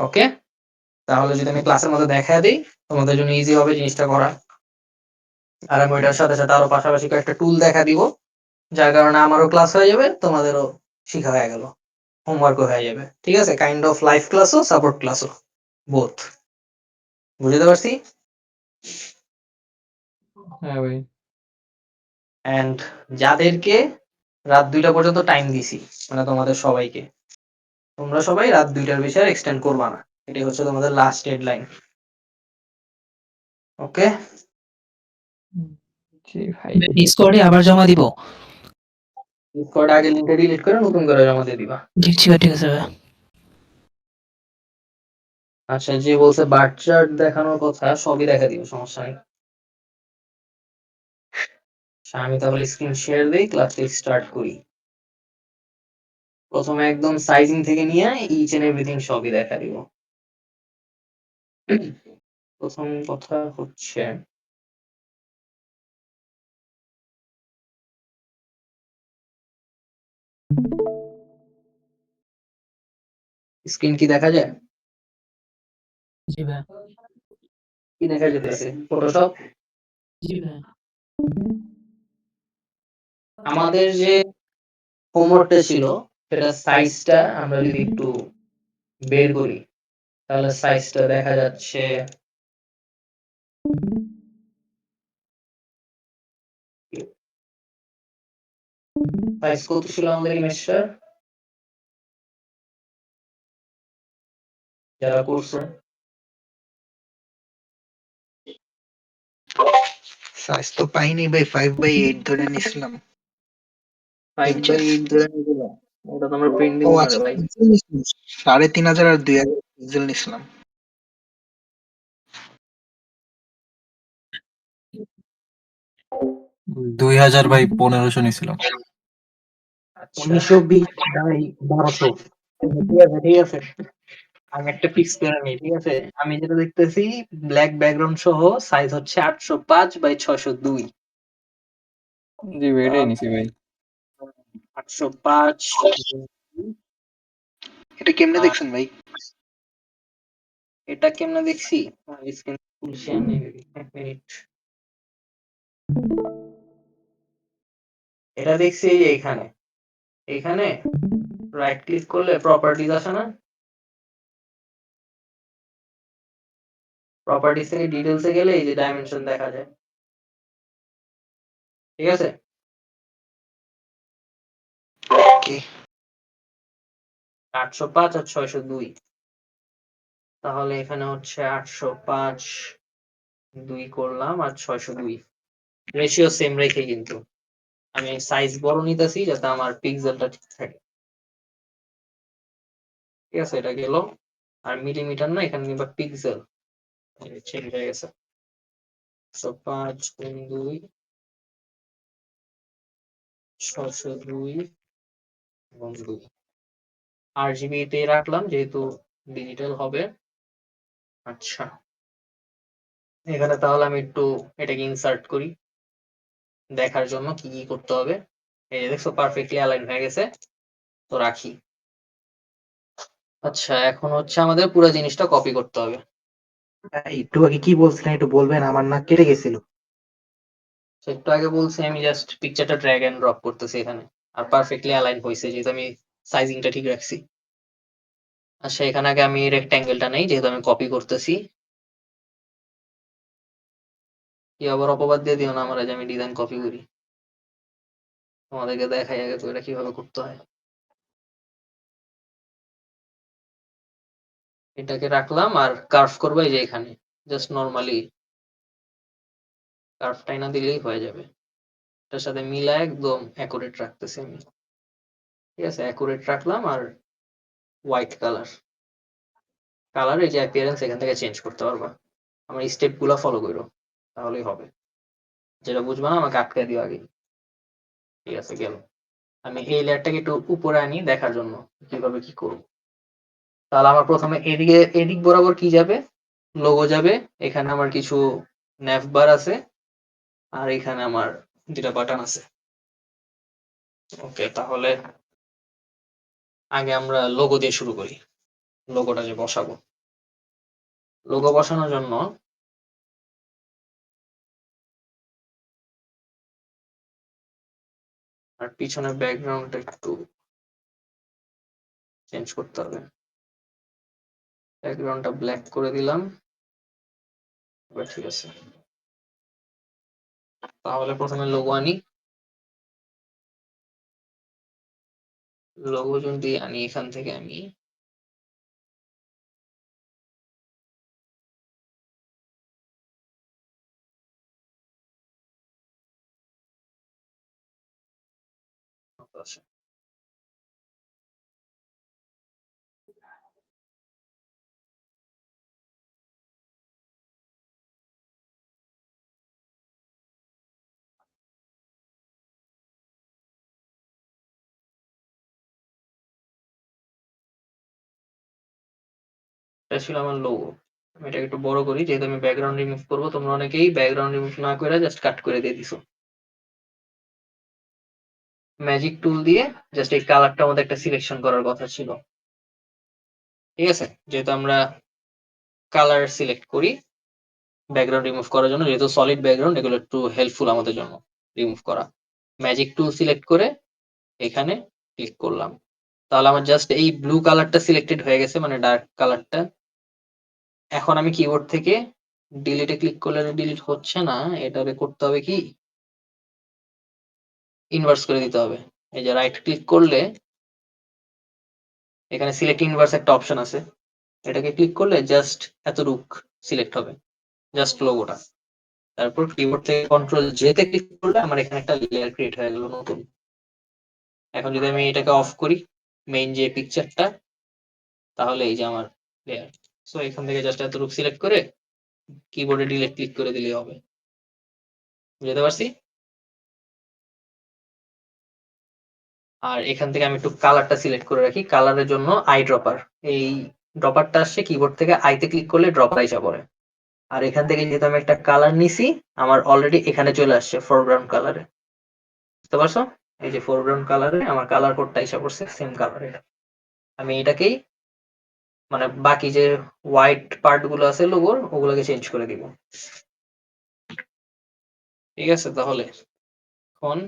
ওকে? তাহলে যদি আমি ক্লাসের মধ্যে দেখায় দেই, তোমাদের জন্য ইজি হবে জিনিসটা করা। আর আমি ওইটার সাথে, সাথে আরো পাশাপাশি কয়েকটা টুল দেখা দিব। যার কারণে আমারও ক্লাস হয়ে যাবে, তোমাদেরও শিখা হয়ে গেল। হোমওয়ার্কও হয়ে যাবে। ঠিক আছে? কাইন্ড অফ লাইভ ক্লাসও, সাপোর্ট ক্লাসও। বোথ। বুঝতে পারছি? হ্যাঁ ভাই। অ্যান্ড যাদেরকে রাত ২টা পর্যন্ত টাইম দিছি, মানে তোমাদের সবাইকে, তোমরা সবাই রাত ২টার বেশি আর এক্সটেন্ড করবা না। এটাই হচ্ছে তোমাদের লাস্ট ডেডলাইন। ওকে? জি ভাই। ডিসকর্ডে আবার জমা দিব? ডিসকর্ডে আগে লিংকটা ডিলিট করে নতুন করে জমা দিয়ে দিবা। ঠিক আছে ভাই। আচ্ছা, যে বলছে বার চার্ট দেখানোর কথা সবই দেখা দিব, সমস্যা নেই। আচ্ছা, আমি তাহলে স্ক্রিন শেয়ার দেই, ক্লাসটা স্টার্ট করি। প্রথমে একদম সাইজিং থেকে নিয়ে ইচ এন্ড এভরিথিং সবই দেখা দিব। প্রথম কথা হচ্ছে স্ক্রিন কি দেখা যায়? জি ভাই। কি দেখা যেতেছে? ফটোশপ? জি ভাই। আমাদের যে হোমওয়ার্কটা ছিল সেটার সাইজটা আমরা যদি একটু বের করি, তাহলে সাইজটা দেখা যাচ্ছে সাইজ কত ছিল আমাদের ইমেজটার? যারা করছো সাইজ তো পাইনি ভাই, 5/8 ধরে নিছিলাম। 5/8 ধরে নিয়েছিল। ওটা তো আমরা প্রিন্ট দিব ও না রে আচ্ছা, ভাই। পিক্সেল নিছিলাম 3500 আর 2000 পিক্সেল নিছিলাম। দুই হাজার বাই 1500 নিছিলাম। আচ্ছা 1920/1200। ঠিক আছে, ঠিক আছে। আমি একটা ফিক্স করে নিই, ঠিক আছে? আমি যেটা দেখতেছি ব্ল্যাক ব্যাকগ্রাউন্ড সহ সাইজ হচ্ছে 805/602। জি ভাই, এটাই নিছি ভাই। 805 এটা কেমনে আর দেখছেন ভাই? এটা কেমনে দেখছি? স্ক্রিন ফুল শেয়ার নেই, এক মিনিট। এটা দেখছি এই যে এখানে, এখানে রাইট ক্লিক করলে প্রপার্টিজ আসে না? প্রপার্টিজ থেকে ডিটেইলসে গেলে এই যে ডাইমেনশন দেখা যায়। ঠিক আছে? ওকে। 805 আর 602। তাহলে এখানে হচ্ছে 805 2 করলাম আর 602। রেশিও সেম রেখে কিন্তু আমি সাইজ বড় নিতেছি যাতে আমার পিক্সেলটা ঠিক থাকে। ঠিক আছে? এটা গেল। আর মিলিমিটার না, এখানে নিবা পিক্সেল। চেঞ্জ হয়ে গেছে। 805 গুণ 2 602 গুণ 2। RGB তে রাখলাম যেহেতু ডিজিটাল হবে। আচ্ছা, এখানে তাহলে আমি একটু এটাকে ইনসার্ট করি দেখার জন্য কি কি করতে হবে। এই যে দেখছো পারফেক্টলি অ্যালাইন হয়ে গেছে। তো রাখি। আচ্ছা, এখন হচ্ছে আমাদের পুরো জিনিসটা কপি করতে হবে। একটু আগে কি বলছিলেন একটু বলবেন? আমার নাক কেটে গেছিল। তো একটু আগে বলছি আমি জাস্ট পিকচারটা ড্র্যাগ এন্ড ড্রপ করতেছি এখানে। আর পারফেক্টলি অ্যালাইন হয়েছে যেহেতু আমি সাইজিংটা ঠিক রাখছি। আচ্ছা, এখানে আগে আমি রেক্ট্যাঙ্গেলটা নেই যেহেতু আমি কপি করতেছি। কি আবার অপবাদ দিয়ে দিও না আমার যে আমি ডিজাইন কপি করি। তোমাদেরকে দেখাই আগে তো এটা কিভাবে করতে হয়। এটাকে রাখলাম আর কার্ভ করবো এই যে এখানে। জাস্ট নরমালি কার্ভ টাইনা দিলেই হয়ে যাবে। এটার সাথে মিলায় একদম অ্যাকুরেট রাখতেছি আমি। ঠিক আছে? অ্যাকুরেট রাখলাম আর হোয়াইট কালার এই যে অ্যাপিয়ারেন্স এখান থেকে চেঞ্জ করতে পারবা। আমার স্টেপ গুলা ফলো করো, তাহলেই হবে। যেটা বুঝবা না আমাকে আটকে দিও আগে। ঠিক আছে, গেল। আমি এই লেয়ারটাকে একটু উপরে আনি দেখার জন্য কিভাবে কি করব। তাহলে আমার প্রথমে এদিকে এদিক বরাবর কি যাবে? লোগো যাবে। এখানে আমার কিছু ন্যাভ বার আছে আর এখানে আমার দুটা বাটন আছে। ওকে, তাহলে আগে আমরা লোগো দিয়ে শুরু করি। লোগোটা যে বসাবো লোগো বসানোর জন্য আর পিছনের ব্যাকগ্রাউন্ডটা একটু চেঞ্জ করতে হবে। ব্যাকগ্রাউন্ডটা ব্ল্যাক করে দিলাম। এবার ঠিক আছে। তাহলে প্রথমে লোগো আনি। লোগো যদি আনি এখান থেকে আমি আচ্ছা, এটা ছিল আমার লোগো। আমি এটাকে একটু বড় করি, যেহেতু আমি ব্যাকগ্রাউন্ড রিমুভ করবো। তোমরা অনেকেই ব্যাকগ্রাউন্ড রিমুভ না করে জাস্ট কাট করে দিয়ে দিছো। ম্যাজিক টুল দিয়ে জাস্ট এই কালারটার মধ্যে একটা সিলেকশন করার কথা ছিল। ঠিক আছে, যেহেতু আমরা কালার সিলেক্ট করি ব্যাকগ্রাউন্ড রিমুভ করার জন্য, যেহেতু সলিড ব্যাকগ্রাউন্ড, এগুলো একটু হেল্পফুল আমাদের জন্য রিমুভ করা। ম্যাজিক টুল সিলেক্ট করে এখানে ক্লিক করলাম। তাহলে আমার জাস্ট এই ব্লু কালারটা সিলেক্টেড হয়ে গেছে, মানে ডার্ক কালারটা। এখন আমি কিবোর্ড থেকে ডিলিটে ক্লিক করলে ডিলিট হচ্ছে না, এটাকে করতে হবে কি, ইনভার্স করে দিতে হবে। এই যে রাইট ক্লিক করলে এখানে সিলেক্ট ইনভার্স একটা অপশন আছে, এটাকে ক্লিক করলে জাস্ট এতটুক সিলেক্ট হবে, জাস্ট লোগোটা। তারপর কিবোর্ড থেকে কন্ট্রোল জেতে ক্লিক করলে আমার এখানে একটা লেয়ার ক্রিয়েট হয়ে গেল নতুন। এখন যদি আমি এটাকে অফ করি, মেইন যে পিকচারটা, তাহলে এই যে আমার লেয়ার। সো এখান থেকে জাস্ট এতটুকু সিলেক্ট করে কিবোর্ডে ডিলিট ক্লিক করে দিলেই হবে। বুঝতে পারছি? আর এখান থেকে আমি একটু কালারটা সিলেক্ট করে রাখি। কালারের জন্য আই ড্রপার, এই ড্রপারটা আসছে কিবোর্ড থেকে, আইতে ক্লিক করলে ড্রপার আইসা পড়ে। আর এখান থেকে যেহেতু আমি একটা কালার নিছি, আমার অলরেডি এখানে চলে আসছে ফোরগ্রাউন্ড কালারে। বুঝতে পারছো? এই যে ফোরগ্রাউন্ড কালারে আমার কালার কোডটা এসে পড়ছে, সেম কালার। এটা আমি এটাকেই মানে বাকি যে হোয়াইট পার্ট গুলো আছে লোগোর, ওগুলোকে চেঞ্জ করে দিব। ঠিক আছে, তাহলে এখন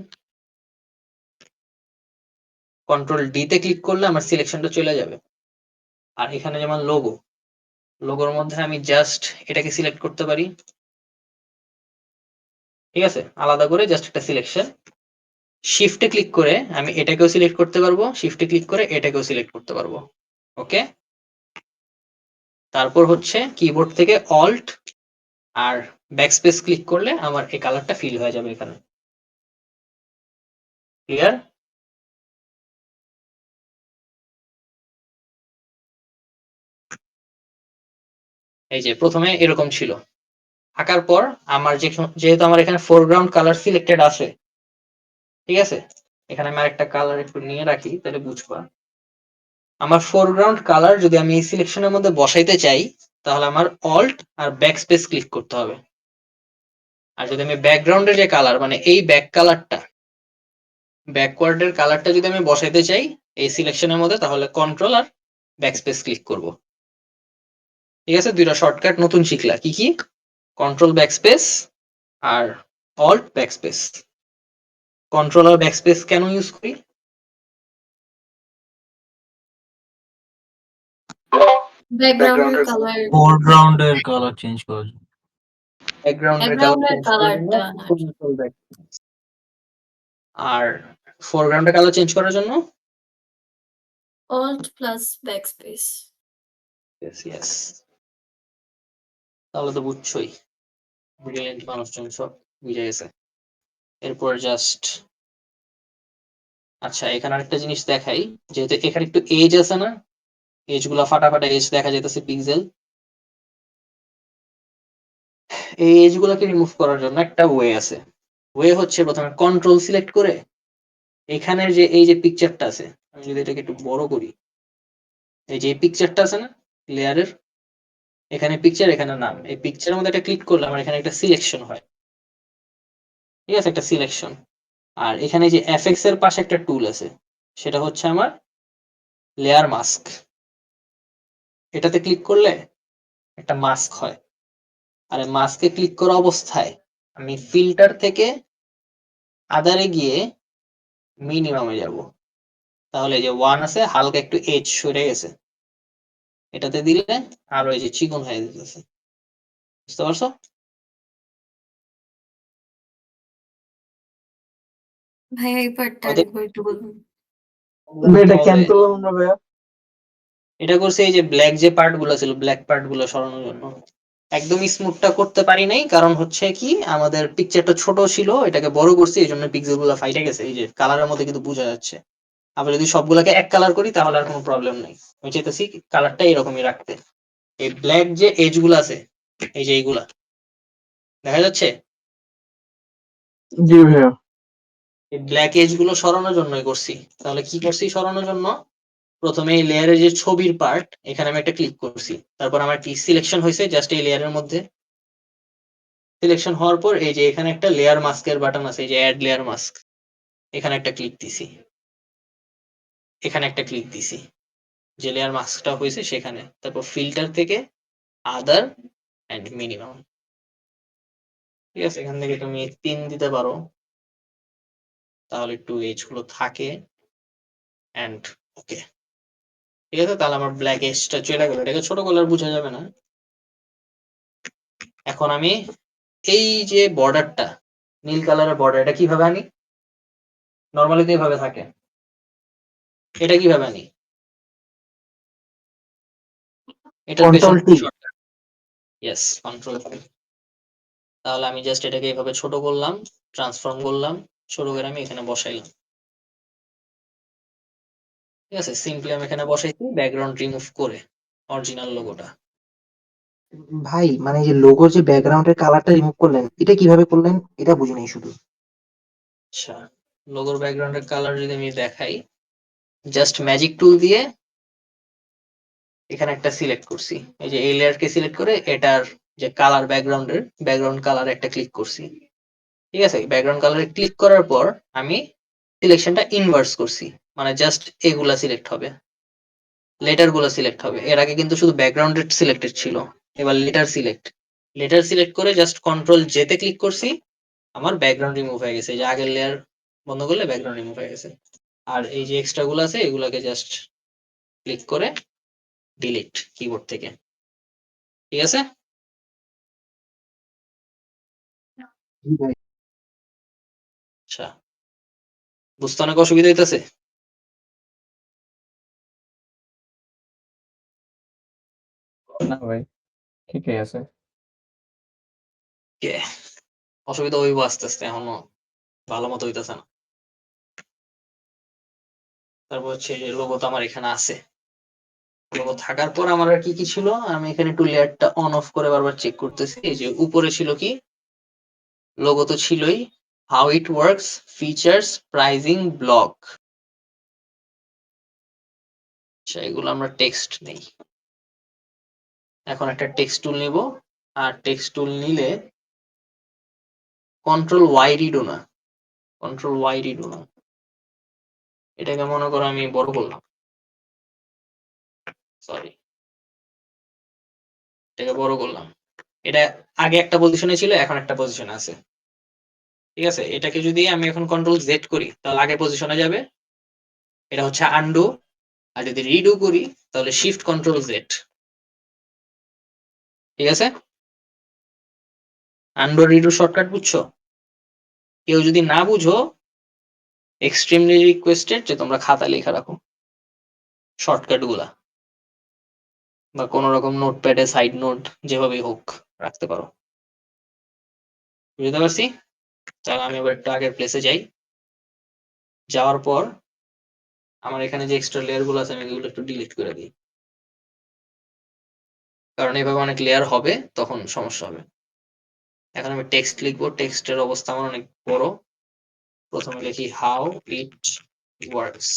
কন্ট্রোল ডি তে ক্লিক করলে আমার সিলেকশনটা চলে যাবে। আর এখানে যেমন লোগো, লোগোর মধ্যে আমি জাস্ট এটাকে সিলেক্ট করতে পারি। ঠিক আছে, আলাদা করে জাস্ট একটা সিলেকশন। শিফটে ক্লিক করে আমি এটাকেও সিলেক্ট করতে পারবো, শিফটে ক্লিক করে এটাকেও সিলেক্ট করতে পারবো। ওকে, তারপর হচ্ছে কিবোর্ড থেকে অল্ট আর ব্যাকস্পেস ক্লিক করলে আমার এই কালারটা ফিল হয়ে যাবে এখানে। ক্লিয়ার? এই যে প্রথমে এরকম ছিল, আঁকার পর আমার যেহেতু আমার এখানে ফোরগ্রাউন্ড কালার সিলেক্টেড আছে, ঠিক আছে, এখানে আমি আরেকটা কালার একটু নিয়ে রাখি তাহলে বুঝবা। আমার ফোরগ্রাউন্ড কালার যদি আমি এই সিলেকশনের মধ্যে বসাইতে চাই, তাহলে আমার অল্ট আর ব্যাকস্পেস ক্লিক করতে হবে। আর যদি আমি ব্যাকগ্রাউন্ডের যে কালার, মানে এই ব্যাক কালারটা, ব্যাকওয়ার্ডের কালারটা যদি আমি বসাইতে চাই এই সিলেকশনের মধ্যে, তাহলে কন্ট্রোল আর ব্যাকস্পেস ক্লিক করব। ঠিক আছে, দুইটা শর্টকাট নতুন শিখলা, কি কি? কন্ট্রোল ব্যাকস্পেস আর অল্ট ব্যাকস্পেস। কন্ট্রোল আর ব্যাকস্পেস কেন ইউজ করি? ব্যাকগ্রাউন্ডের কালার ফোরগ্রাউন্ডের কালার চেঞ্জ করার জন্য। ব্যাকগ্রাউন্ডের কালার ব্যাকগ্রাউন্ডের চেঞ্জ করার জন্য কালারটা কন্ট্রোল ব্যাক, আর ফোরগ্রাউন্ডের কালার চেঞ্জ করার জন্য alt plus backspace. Yes yes. তাহলে তো বুঝছোই, ব্রিলিয়েন্ট মানুষজন সব বুঝে গেছে। এরপর জাস্ট আচ্ছা, এখানে আরেকটা জিনিস দেখাই, যেহেতু এখানে একটু এজ আছে না, এজ গুলা ফাটা ফাটা এজ দেখা যাইতেছে, পিক্সেল। এই এজ গুলাকে রিমুভ করার জন্য একটা ওয়ে আছে। ওয়ে হচ্ছে প্রথমে কন্ট্রোল সিলেক্ট করে এখানের যে এই যে পিকচারটা আছে, আমি যদি এটাকে একটু বড় করি, এই যে পিকচারটা আছে না লেয়ারের, এখানে পিকচার, এখানে নাম, এই পিকচারের মধ্যে একটা ক্লিক করলে আমার এখানে একটা সিলেকশন হয়। ঠিক আছে, একটা সিলেকশন। আর এখানে যে এফএক্স এর পাশে একটা টুল আছে, সেটা হচ্ছে আমার লেয়ার মাস্ক। এটাতে ক্লিক করলে একটা মাস্ক হয়। আর মাস্কে ক্লিক করা অবস্থায় আমি ফিল্টার থেকে আদারে গিয়ে মিনিমামে যাব। তাহলে এই যে 1 আছে হালকা একটু এজ সরে গেছে, এটাতে দিলে আরো এই যে চিকন হয়ে যেতেছে। বুঝতে পারছো? ভাইয়া এই পার্টটা ওদের আরেকবার একটু বলুন। এটা কেন করলাম আমরা ভাইয়া? এটা করছে এই যে ব্ল্যাক যে পার্ট গুলো ছিল, ব্ল্যাক পার্ট গুলো সরানোর জন্য। একদম স্মুথটা করতে পারি নাই, কারণ হচ্ছে কি আমাদের পিকচারটা ছোট ছিল, এটাকে বড় করছি, এই জন্য পিক্সেল গুলো ফাইটে গেছে। এই যে কালারের মধ্যে কিন্তু বোঝা যাচ্ছে। আবার যদি সবগুলোকে এক কালার করি তাহলে আর কোনো প্রবলেম নেই। আমি চাইতেছি কালারটা এরকমই রাখতে। এই ব্ল্যাক যে এজ গুলো আছে, এই যে এইগুলা দেখা যাচ্ছে, জি ভাইয়া। এই ব্ল্যাক এজ গুলো সরানোর জন্যই করছি। তাহলে কি করছি সরানোর জন্য? প্রথমে এই লেয়ারের যে ছবির পার্ট, এখানে আমি একটা ক্লিক করছি, তারপর আমার কি সিলেকশন হয়েছে জাস্ট এই লেয়ারের মধ্যে। সিলেকশন হওয়ার পর এই যে এখানে একটা লেয়ার মাস্কের বাটন আছে, এই যে অ্যাড লেয়ার মাস্ক, এখানে একটা ক্লিক দিছি, এখানে একটা ক্লিক দিছি, যে লেয়ার মাস্কটা হয়েছে সেখানে। তারপর ফিল্টার থেকে আদার এন্ড মিনিমাম, ঠিক আছে? এখান থেকে তুমি 3 দিতে পারো, তাহলে একটু এজ গুলো থাকে। এন্ড ওকে, ঠিক আছে। তাহলে আমার ব্ল্যাক এজটা চলে গেল, এটাকে ছোট করলে আর বোঝা যাবে না। এখন আমি এই যে বর্ডারটা, নীল কালারের বর্ডার, এটা কিভাবে আনি? নর্মালি তো এইভাবে থাকে, এটা কিভাবে আনি? এটার পেছন control T. Shortcut, yes, control. তাহলে আমি জাস্ট এটাকে এইভাবে ছোট করলাম, ট্রান্সফর্ম করলাম, ছোট করে আমি এখানে বসাইলাম। ঠিক আছে, সিম্পলি আমি এখানে বসাইছি ব্যাকগ্রাউন্ড রিমুভ করে অরিজিনাল লোগোটা। ভাই মানে এই যে লোগোর যে ব্যাকগ্রাউন্ডের কালারটা রিমুভ করলেন, এটা কিভাবে করলেন? এটা বুঝি নাই শুধু। আচ্ছা, লোগোর ব্যাকগ্রাউন্ডের কালার যদি আমি দেখাই, জাস্ট ম্যাজিক টুল দিয়ে এখানে একটা সিলেক্ট করছি, এই যে এই লেয়ারকে সিলেক্ট করে এটার যে কালার, ব্যাকগ্রাউন্ডের ব্যাকগ্রাউন্ড কালার একটা ক্লিক করছি। ঠিক আছে, ব্যাকগ্রাউন্ড কালারে ক্লিক করার পর আমি সিলেকশনটা ইনভার্স করছি, মানে জাস্ট এগুলা সিলেক্ট হবে, লেটার গুলো সিলেক্ট হবে। এর আগে কিন্তু শুধু ব্যাকগ্রাউন্ডের সিলেক্টেড ছিল, এবার লেটার সিলেক্ট। লেটার সিলেক্ট করে জাস্ট কন্ট্রোল জেতে ক্লিক করছি, আমার ব্যাকগ্রাউন্ড রিমুভ হয়ে গেছে। এই যে আগের লেয়ার বন্ধ করলে ব্যাকগ্রাউন্ড রিমুভ হয়ে গেছে। আর এই যে এক্সট্রা গুলো আছে এগুলাকে জাস্ট ক্লিক করে ডিলিট কিবোর্ড থেকে। ঠিক আছে? জি ভাই। আচ্ছা, বুঝতে অনেক অসুবিধা হইতেছে? না ভাই, ঠিকই আছে। কে অসুবিধা হইব আস্তে আস্তে, এখনো ভালো মতো হইতেছে না। তারপর হচ্ছে লোগো তো আমার এখানে আছে, লোগো থাকার পর আমার আর কি কি ছিল, আমি এখানে একটু লেয়ারটা অন অফ করে বারবার চেক করতেছি। এই যে উপরে ছিল কি, লোগো তো ছিলই, how it works, features, pricing, blog. আচ্ছা, এগুলো আমরা টেক্সট নেই। এখন একটা টেক্সট টুল নিব, আর টেক্সট টুল নিলে কন্ট্রোল ওয়াই রিডো না, কন্ট্রোল ওয়াই রিডো না, এটাকে মনে করো আমি বড় করলাম, সরি, এটাকে বড় করলাম। এটা আগে একটা পজিশনে ছিল, এখন একটা পজিশনে আছে। ঠিক আছে, এটাকে যদি আমি এখন কন্ট্রোল জেড করি তাহলে আগে পজিশনে যাবে, এটা হচ্ছে আনডু। আর যদি রিডু করি তাহলে শিফট কন্ট্রোল জেড। ঠিক আছে, আনডু রিডু শর্টকাট বুঝছো? কেউ যদি না বুঝো, এক্সট্রিমলি রিকোয়েস্টেড যে তোমরা খাতা লেখা রাখো শর্টকাট গুলা, বা কোন রকম নোটপ্যাডে সাইড নোট যেভাবে হোক রাখতে পারো। বুঝতে পারছি? তাহলে আমি আবার একটু আগের প্লেসে যাই, যাওয়ার পর আমার এখানে যে এক্সট্রা লেয়ার গুলো আছে আমি এগুলো একটু ডিলিট করে দিই, কারণ এইভাবে অনেক লেয়ার হবে তখন সমস্যা হবে। এখন আমি টেক্সট লিখবো, টেক্সটের অবস্থা আমার অনেক বড়। প্রথমে লিখি হাউ ইট ওয়ার্কস,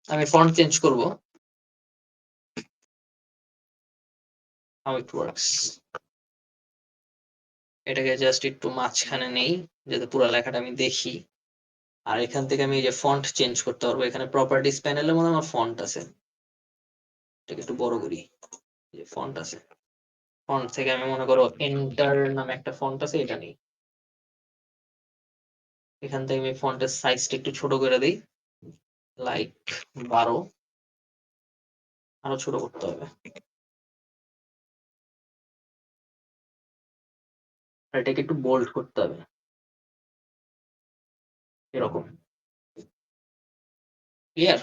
আমি ফন্ট চেঞ্জ করব, হাউ ইট ওয়ার্কস, এটাকে জাস্ট একটু মাঝখানে নেই যাতে পুরো লেখাটা আমি দেখি। আর এখান থেকে আমি এই যে ফন্ট চেঞ্জ করতে পারবো, এখানে প্রপার্টিজ প্যানেলের মধ্যে আমার ফন্ট আছে, এটাকে একটু বড় করি। যে ফন্ট আছে, ফন্ট থেকে আমি মনে করো এন্টার নামে একটা ফন্ট আছে, এটা নেই। এখান থেকে আমি ফন্টের সাইজটা একটু ছোট করে দিই, লাইক 12, আরো ছোট করতে হবে। আর এটাকে একটু বোল্ড করতে হবে, এরকম। ক্লিয়ার?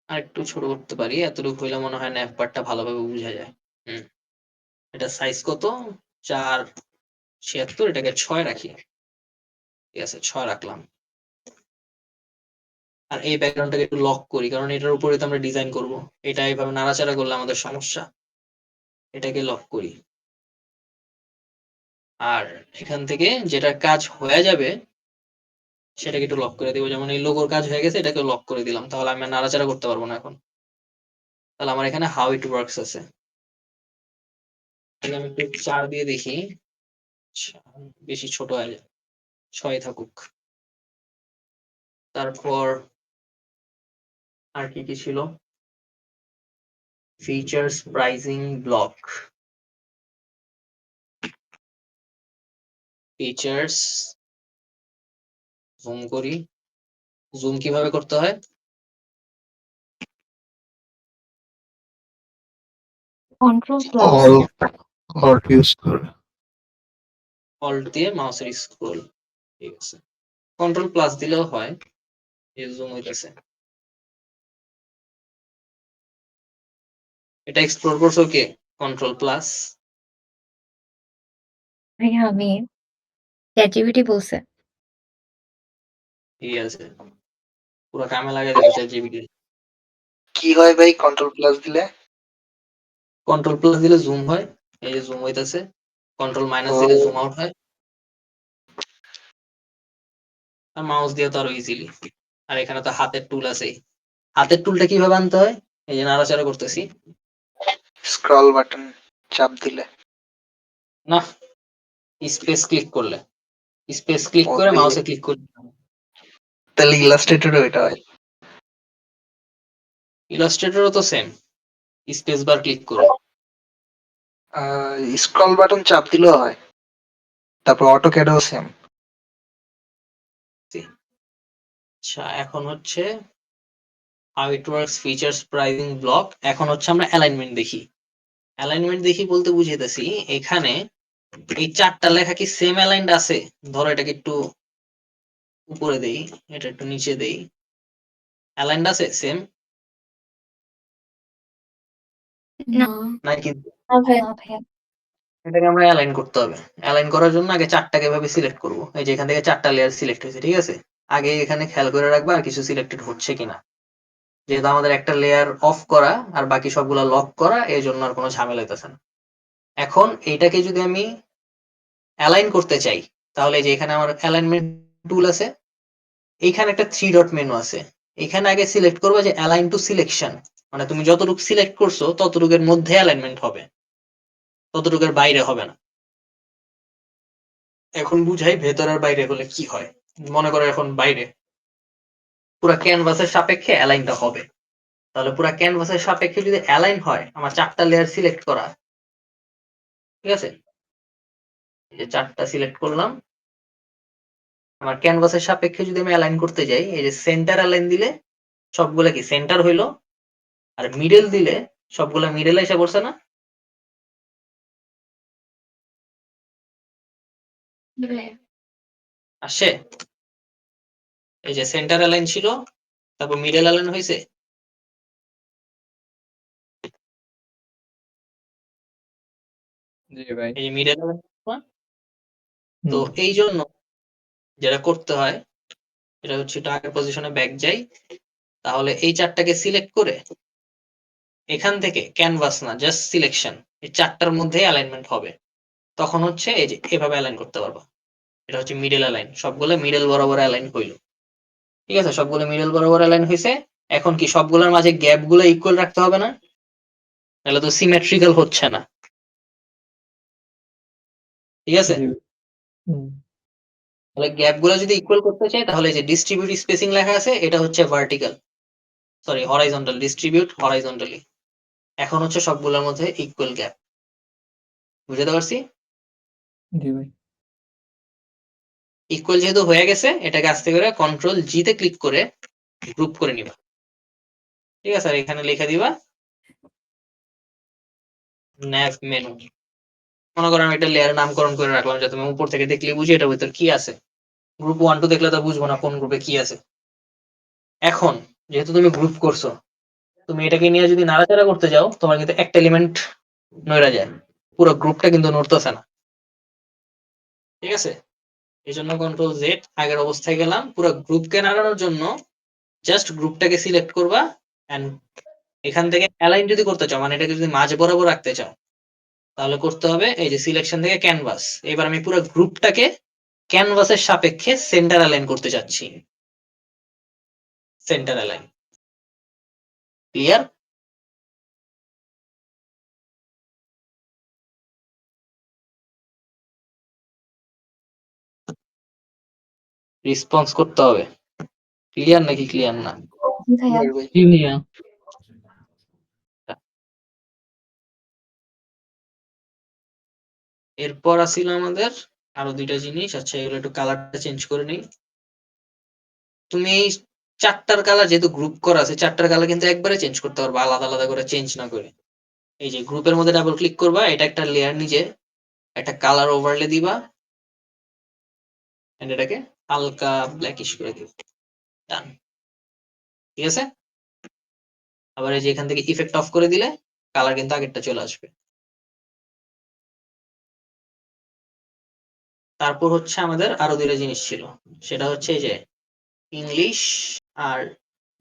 আর একটু ছোট করতে পারি, এতটুকু হইলে মনে হয় ন্যাপ পার্টটা ভালোভাবে বোঝা যায়। এটা সাইজ কত? 476, এটাকে 6 রাখি। ঠিক আছে, 6 রাখলাম। আর এই ব্যাকগ্রাউন্ডটাকে একটু লক করি, কারণ এটার উপরে তো আমরা ডিজাইন করব। এটা এইভাবে নাড়াচাড়া করলে আমাদের সমস্যা। এটাকে লক করি। আর এখান থেকে যেটা কাজ হয়ে যাবে সেটাকে একটু লক করে দিব। যেমন এই লোগোর কাজ হয়ে গেছে, এটাকে লক করে দিলাম, তাহলে আমি আর নাড়াচাড়া করতে পারবো না এখন। তাহলে আমার এখানে হাউ ইট ওয়ার্কস আছে। তাহলে আমি একটু 4 দিয়ে দেখি। আচ্ছা, বেশি ছোট হয়ে যায়, 6 থাকুক। তারপর আর কি কি ছিল? Features pricing block. Features zoom করি। জুম কিভাবে করতে হয়? কন্ট্রোল প্লাস অল্ট ইউজ করে। অল্ট দিয়ে মাউসের স্ক্রল। ঠিক আছে, কন্ট্রোল প্লাস দিলেও হয়। এই জুম হইতেছে। এটা এক্সপ্লোর করছো কে? Control plus. ভাইয়া আমি চ্যাটজিপিটি বলছে। ঠিক আছে, পুরো কামে লাগাই দিতে চাই জিবিটি। কি হয় ভাই কন্ট্রোল প্লাস দিলে? কন্ট্রোল প্লাস দিলে জুম হয়, এই যে জুম হইতেছে। কন্ট্রোল মাইনাস দিলে জুম আউট হয়। আর মাউস দিয়ে তো আরো ইজিলি। আর এখানে তো হাতের টুল আছেই। হাতের টুলটা কিভাবে আনতে হয়? এই যে নাড়াচাড়া করতেছি। স্ক্রল বাটন চাপ দিলে। না, স্পেস ক্লিক করলে। স্পেস ক্লিক ও করে ভাই, মাউসে ক্লিক করলে। তাহলে ইলাস্ট্রেটরও এটা হয়। ইলাস্ট্রেটরও তো সেম, স্পেস বার ক্লিক করে। স্ক্রল বাটন চাপ দিলেও হয়। তারপর অটোক্যাডও সেম। আচ্ছা, এখন হচ্ছে how it works, features, pricing block. এখন হচ্ছে আমরা অ্যালাইনমেন্ট দেখি। অ্যালাইনমেন্ট দেখি বলতে বুঝাইতেছি, এখানে এই 4টা লেখা কি সেম অ্যালাইন্ড আছে? ধরো এটাকে একটু উপরে দেই, এটা একটু নিচে দেই, অ্যালাইন্ড আছে সেম না নাকি? ভাইয়া এটাকে আমরা অ্যালাইন করতে হবে। অ্যালাইন করার জন্য আগে 4টাকে এভাবে সিলেক্ট করব। এই যে এখান থেকে 4টা লেয়ার সিলেক্ট হয়েছে, ঠিক আছে? আগে এখানে খেয়াল করে রাখবা আর কিছু সিলেক্টেড হচ্ছে কিনা। যেহেতু আমাদের একটা লেয়ার অফ করা আর বাকি সবগুলা লক করা, এই জন্য আর কোনো ঝামেলা হইতেছে না। এখন এইটাকে যদি আমি অ্যালাইন করতে চাই, তাহলে এই যে এখানে আমার অ্যালাইনমেন্ট টুল আছে, এইখানে একটা 3 ডট মেনু আছে। এখানে আগে সিলেক্ট করবো যে অ্যালাইন টু সিলেকশন, মানে তুমি যতটুকু সিলেক্ট করছো ততটুকুর মধ্যে অ্যালাইনমেন্ট হবে, ততটুকুর বাইরে হবে না। এখন বুঝাই ভেতর আর বাইরে হলে কি হয়। মনে করো এখন বাইরে পুরো ক্যানভাসের সাপেক্ষে অ্যালাইনটা হবে। তাহলে পুরো ক্যানভাসের সাপেক্ষে যদি অ্যালাইন হয়, আমার 4টা লেয়ার সিলেক্ট করা, ঠিক আছে? এই যে 4টা সিলেক্ট করলাম, আমার ক্যানভাসের সাপেক্ষে যদি আমি অ্যালাইন করতে যাই, এই যে সেন্টার অ্যালাইন দিলে সবগুলা কি সেন্টার হইলো, আর মিডল দিলে সবগুলা মিডলে এসে পড়ছে না? আসে। এই যে সেন্টার অ্যালাইন ছিল, তারপর মিডল অ্যালাইন হয়েছে। জি ভাই। এই যে মিডল অ্যালাইন। তো হুম। এই জন্য যেটা করতে হয়, এটা হচ্ছে একটু আগের পজিশনে ব্যাক যাই। তাহলে এই 4টাকে সিলেক্ট করে এখান থেকে ক্যানভাস না, জাস্ট সিলেকশন, এই 4টার মধ্যেই অ্যালাইনমেন্ট হবে। তখন হচ্ছে এই যে এভাবে অ্যালাইন করতে পারবো। এটা হচ্ছে মিডল অ্যালাইন, সবগুলো মিডল বরাবর অ্যালাইন হইলো। ঠিক আছে, সবগুলো মিডল বরাবর অ্যালাইন হয়েছে। এখন কি সবগুলোর মাঝে গ্যাপ গুলো ইকুয়াল রাখতে হবে না? তাহলে তো সিমেট্রিক্যাল হচ্ছে না। ঠিক আছে, জি। হুম। তাহলে গ্যাপ গুলো যদি ইকুয়াল করতে চাই, তাহলে যে ডিস্ট্রিবিউট স্পেসিং লেখা আছে, এটা হচ্ছে vertical, sorry horizontal, distribute horizontally. এখন হচ্ছে সবগুলোর মধ্যে ইকুয়াল গ্যাপ। বুঝতে পারছি? জি ভাই। ইকুয়াল যেহেতু হয়ে গেছে, এটাকে আস্তে করে কন্ট্রোল জি তে ক্লিক করে গ্রুপ করে নিবা। ঠিক আছে, আর এখানে লিখে দিবা ন্যাভ মেনু। মনে করো আমি একটা লেয়ার নামকরণ করে রাখলাম যাতে তুমি উপর থেকে দেখলে বুঝি এটার ভিতর কি আছে। গ্রুপ 1 2 দেখলে তো বুঝবো না কোন গ্রুপে কি আছে। এখন যেহেতু তুমি গ্রুপ করছো, তুমি এটাকে নিয়ে যদি নাড়াচাড়া করতে যাও, তোমার কিন্তু একটা এলিমেন্ট নড়ে যায়, পুরো গ্রুপটা কিন্তু নড়তেছে না। ঠিক আছে, এই জন্য কন্ট্রোল জেড, আগের অবস্থায় গেলাম। পুরো গ্রুপকে নাড়ানোর জন্য জাস্ট গ্রুপটাকে সিলেক্ট করবা এন্ড এখান থেকে অ্যালাইন যদি করতে চাও, মানে এটাকে যদি মাঝ বরাবর রাখতে চাও, তাহলে করতে হবে এই যে সিলেকশন থেকে ক্যানভাস। এবার আমি পুরো গ্রুপটাকে ক্যানভাসের সাপেক্ষে সেন্টার অ্যালাইন করতে চাচ্ছি। Centre align. ক্লিয়ার? রেসপন্স করতে হবে। ক্লিয়ার নাকি ক্লিয়ার না? জি ভাইয়া। জি ভাইয়া। এরপর আসিল আমাদের আরো দুইটা জিনিস। আচ্ছা, এগুলো একটু কালারটা চেঞ্জ করে নিই। তুমি এই চারটার কালার যেহেতু গ্রুপ করা আছে, চারটার কালার কিন্তু একবারে চেঞ্জ করতে পারবা, আলাদা আলাদা করে চেঞ্জ না করে। এই যে গ্রুপের মধ্যে ডাবল ক্লিক করবা, এটা একটা লেয়ার, নিজে একটা কালার ওভারলে দিবা, and এটাকে হালকা ব্ল্যাকিশ করে দিবা। ডান। ঠিক আছে, আবার এই যে এখান থেকে ইফেক্ট অফ করে দিলে কালার কিন্তু আগেরটা চলে আসবে। তারপর হচ্ছে আমাদের আরো দুইটা জিনিস ছিল, সেটা হচ্ছে এই যে ইংলিশ আর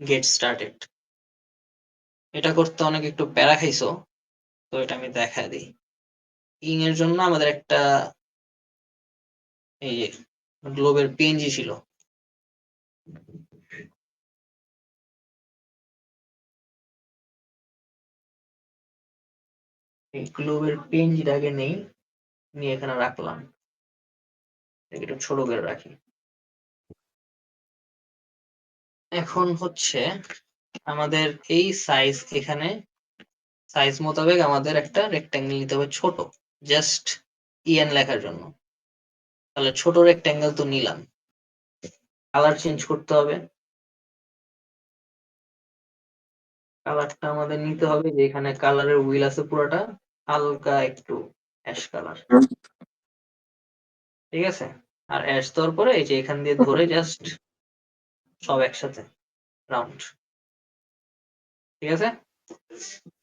গেট স্টার্টেড। এটা করতে অনেক একটু প্যারা খাইছো, তো এটা আমি দেখা দিই। ইং এর জন্য আমাদের একটা এই যে গ্লোবের পিএনজি ছিল। এই গ্লোবের পিএনজিটাকে নেই, নিয়ে এখানে রাখলাম। এটাকে একটু ছোট করে রাখি। এখন হচ্ছে আমাদের এই সাইজ, এখানে সাইজ মোতাবেক আমাদের একটা রেক্ট্যাঙ্গেল নিতে হবে ছোট, জাস্ট ইএন লেখার জন্য। তাহলে ছোট রেক্ট্যাঙ্গেল তো নিলাম। কালার চেঞ্জ করতে হবে। কালারটা আমাদের নিতে হবে যে এখানে কালারের হুইল আছে পুরোটা হালকা একটু অ্যাশ কালার। ঠিক আছে, আর অ্যাশ দেওয়ার পরে এই যে এখান দিয়ে ধরে জাস্ট সব একসাথে রাউন্ড। ঠিক আছে,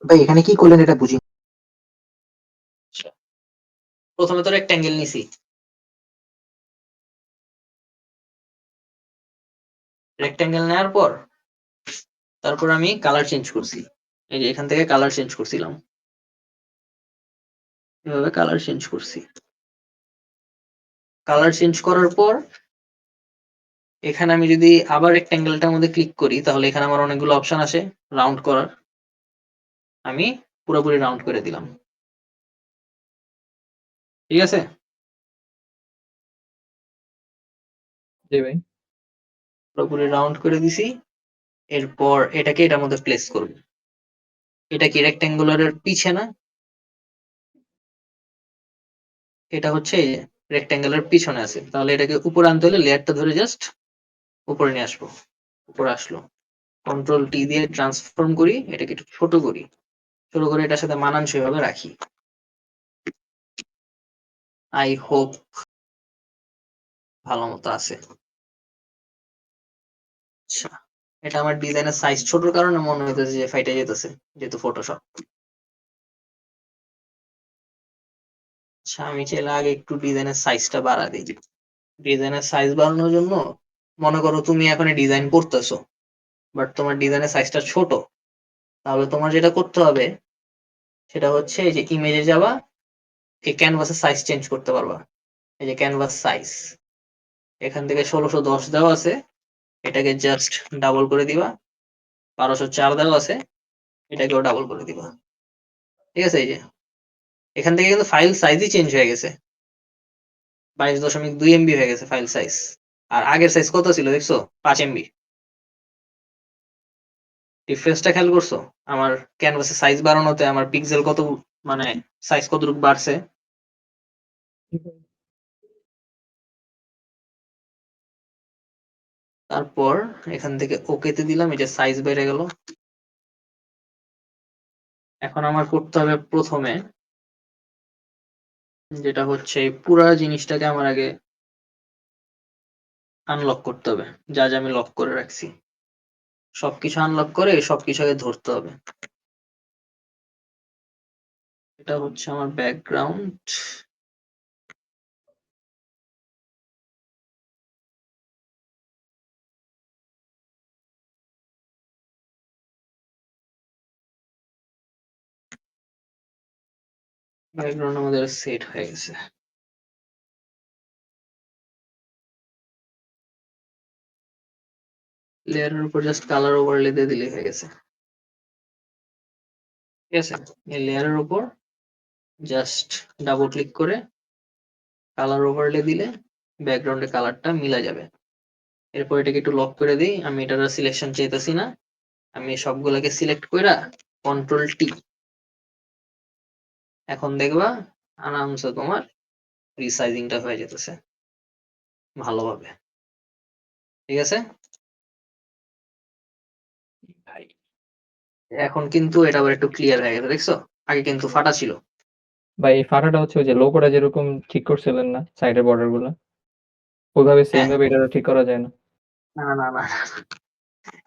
ভাই এখানে কি করলেন এটা বুঝি। প্রথমে তো রেক্ট্যাঙ্গেল নিছি, রেক্ট্যাঙ্গেল নেওয়ার পর তারপর আমি কালার চেঞ্জ করছি। এই যে এখান থেকে কালার চেঞ্জ করছিলাম, এভাবে কালার চেঞ্জ করছি। কালার চেঞ্জ করার পর এখানে আমি যদি আবার রেক্ট্যাঙ্গেলটার মধ্যে ক্লিক করি, তাহলে এখানে আমার অনেকগুলো অপশন আসে রাউন্ড করার। আমি পুরোপুরি রাউন্ড করে দিলাম। ঠিক আছে, জি ভাই। পুরোপুরি রাউন্ড করে দিছি। এরপর এটাকে এটার মধ্যে প্লেস করব। এটা কি রেক্ট্যাঙ্গুলারের পিছে না? এটা হচ্ছে এই যে রেক্ট্যাঙ্গেলের পিছনে আছে, তাহলে এটাকে উপরে আনতে হলে লেয়ারটা ধরে জাস্ট উপরে নিয়ে আসবো। উপরে আসলো, কন্ট্রোল টি দিয়ে ট্রান্সফর্ম করি, এটাকে একটু ছোট করি, ছোট করে এটার সাথে মানানসই ভাবে রাখি। আই হোপ ভালো মতো আছে। আচ্ছা, এটা আমার ডিজাইনের সাইজ ছোটর কারণে মনে হইতেছে যে ফাইটে যেতেছে, যেহেতু ফটোশপ। আচ্ছা, আমি চাইলে আগে একটু ডিজাইনের সাইজটা বাড়া দিই। ডিজাইনের সাইজ বাড়ানোর জন্য, মনে করো তুমি এখন ডিজাইন করতেছো, বাট তোমার ডিজাইনের সাইজটা ছোট, তাহলে তোমার যেটা করতে হবে সেটা হচ্ছে এই যে ইমেজে যাবা, এই ক্যানভাসের সাইজ চেঞ্জ করতে পারবা। এই যে ক্যানভাস সাইজ, এখান থেকে 1610 দেওয়া আছে, এটাকে জাস্ট ডাবল করে দিবা। 1204 দেওয়া আছে, এটাকেও ডাবল করে দিবা। ঠিক আছে, এই যে এখান থেকে কিন্তু ফাইল সাইজই চেঞ্জ হয়ে গেছে, 22.2 MB হয়ে গেছে ফাইল সাইজ। আর আগের সাইজ কত ছিল দেখছো? 5 MB। ডিফারেন্সটা খেয়াল করছো? আমার ক্যানভাসের সাইজ বাড়ানোতে আমার পিক্সেল কত মানে সাইজ কতটুকু বাড়ছে? তারপর এখান থেকে ওকেতে দিলাম, এই যে সাইজ বেড়ে গেল। এখন আমার করতে হবে প্রথমে যেটা হচ্ছে এই পুরা জিনিসটাকে আমার আগে আনলক করতে হবে, যা যা আমি লক করে রাখছি সবকিছু আনলক করে সবকিছু আগে ধরতে হবে। এটা হচ্ছে আমার ব্যাকগ্রাউন্ড। ব্যাকগ্রাউন্ড আমাদের সেট হয়ে গেছে। লেয়ারের উপর জাস্ট কালার ওভারলে দিয়ে দিলেই হয়ে গেছে। ঠিক আছে, এই লেয়ারের উপর জাস্ট ডাবল ক্লিক করে কালার ওভারলে দিলে ব্যাকগ্রাউন্ডের কালারটা মিলা যাবে। এরপর এটাকে একটু লক করে দিই, আমি এটার সিলেকশন চাইতেছি না, আমি সবগুলোকে সিলেক্ট কইরা কন্ট্রোল টি। এখন দেখবা আরামসে তোমার রিসাইজিংটা হয়ে যেতেছে ভালোভাবে। ঠিক আছে, এখন কিন্তু এটা আবার একটু ক্লিয়ার হয়ে গেছে, দেখছো? আগে কিন্তু ফাটা ছিল। ভাই এই ফাটাটা হচ্ছে ওই যে লোগোটা যেরকম ঠিক করছিলেন না সাইডের বর্ডার গুলো, ওইভাবে সেম হ্যাঁ, ভাবে এটা ঠিক করা যায় না? না না না,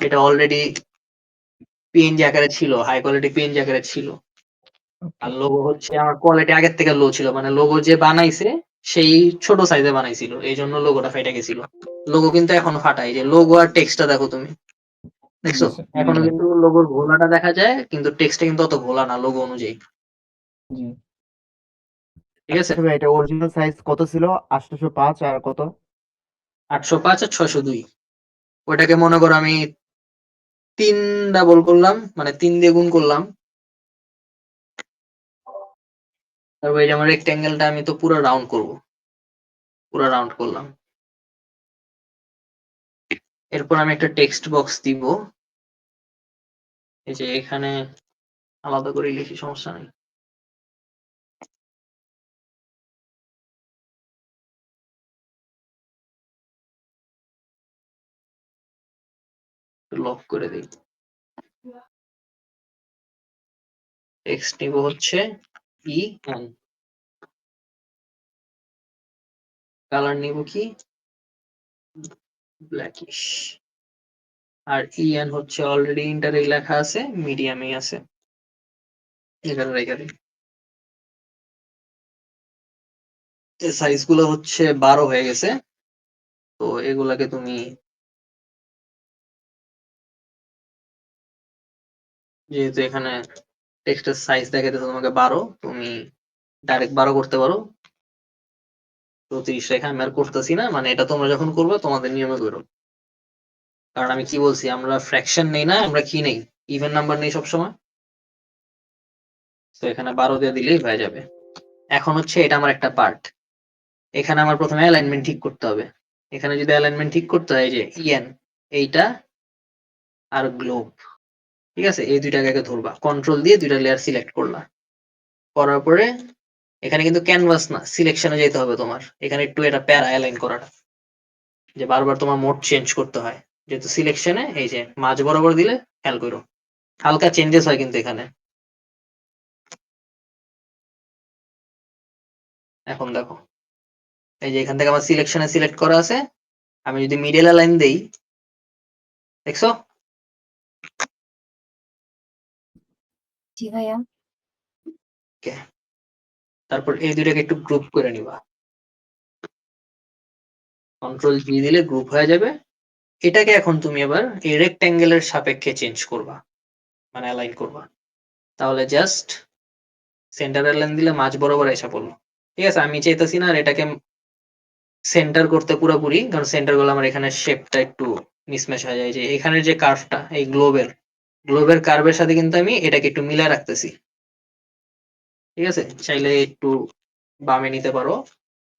এটা অলরেডি পিএনজি আকারে ছিল, হাই কোয়ালিটি পিএনজি আকারে ছিল। আর লোগো হচ্ছে আমার কোয়ালিটি আগের থেকে লো ছিল, মানে লোগো যে বানাইছে সেই ছোট সাইজে বানাইছিল, এই জন্য লোগোটা ফাইটা গেছিল। লোগো কিন্তু এখনো ফাটাই, যে লোগো আর টেক্সটটা দেখো তুমি, দেখছো? এখনো কিন্তু লোগোর ঘোলাটা দেখা যায়, কিন্তু টেক্সটটা কিন্তু অত ঘোলা না লোগো অনুযায়ী। জি। ঠিক আছে, আচ্ছা ভাই, এটা অরিজিনাল সাইজ কত ছিল? 805 আর কত? 805 আর 602। ওইটাকে মনে করো আমি 3 ডাবল করলাম, মানে 3 দিয়ে গুণ করলাম। তারপর এই যে আমার রেক্ট্যাঙ্গেলটা আমি তো পুরো রাউন্ড করব, পুরো রাউন্ড করলাম। এরপর আমি একটা টেক্সট বক্স দিব, এই যে এখানে আলাদা করে লিখি, সমস্যা নেই। লক করে দিই। টেক্সট নিব হচ্ছে ই এন, কালার নিব কি ব্ল্যাকিশ, আর ইএন হচ্ছে অলরেডি ইন্টারে লেখা আছে, মিডিয়ামে আছে, এখানে রেখে দিই। সাইজ গুলো হচ্ছে 12 হয়ে গেছে, তো এগুলাকে তুমি যেহেতু এখানে টেক্সটের সাইজ দেখাতে তোমাকে 12, তুমি ডাইরেক্ট 12 করতে পারো। 34 রেখা আমি আর করতেছি না, মানে এটা তোমরা যখন করবে তোমাদের নিয়মে করো। কারণ আমি কি বলছি, আমরা ফ্র্যাকশন নেই না, আমরা কি নেই, ইভেন নাম্বার নেই সবসময়। তো এখানে 12 দিয়ে দিলেই হয়ে যাবে। এখন হচ্ছে এটা আমার একটা পার্ট, এখানে আমার প্রথমে অ্যালাইনমেন্ট ঠিক করতে হবে। এখানে যদি অ্যালাইনমেন্ট ঠিক করতে হয়, যে ইএন এইটা আর গ্লোব, ঠিক আছে, এই দুইটাকে আগে ধরবা, কন্ট্রোল দিয়ে দুইটা লেয়ার সিলেক্ট করলা। করার পরে এখানে কিন্তু ক্যানভাস না, সিলেকশনে যেতে হবে তোমার। এখানে একটু এটা প্যারা অ্যালাইন করাটা, যে বারবার তোমার মোড চেঞ্জ করতে হয়, যেহেতু সিলেকশনে এই যে মাঝ বরাবর দিলে খেয়াল করো হালকা চেঞ্জেস হয় কিন্তু এখানে। এখন দেখো এই যে এখান থেকে আমার সিলেকশনে সিলেক্ট করা আছে, আমি যদি মিডল অ্যালাইন দেই, দেখছো? জি ভাইয়া। তারপর এই দুইটাকে একটু গ্রুপ করে নিবা, কন্ট্রোল জি দিলে গ্রুপ হয়ে যাবে। এটাকে এখন তুমি এবার এই রেক্ট্যাঙ্গেলের সাপেক্ষে চেঞ্জ করবা, মানে অ্যালাইন করবা। তাহলে জাস্ট সেন্টার অ্যালাইন দিলে মাঝ বরাবর এসে পড়লো। ঠিক আছে, আমি চাইতেছি না আর এটাকে সেন্টার করতে পুরোপুরি, কারণ সেন্টার গুলো আমার এখানে শেপটা একটু মিসম্যাচ হয়ে যায়। যে এখানের যে কার্ভটা, এই গ্লোবের কার্ভের সাথে কিন্তু আমি এটাকে একটু মিলায় রাখতেছি। ঠিক আছে, চাইলে একটু বামে নিতে পারো,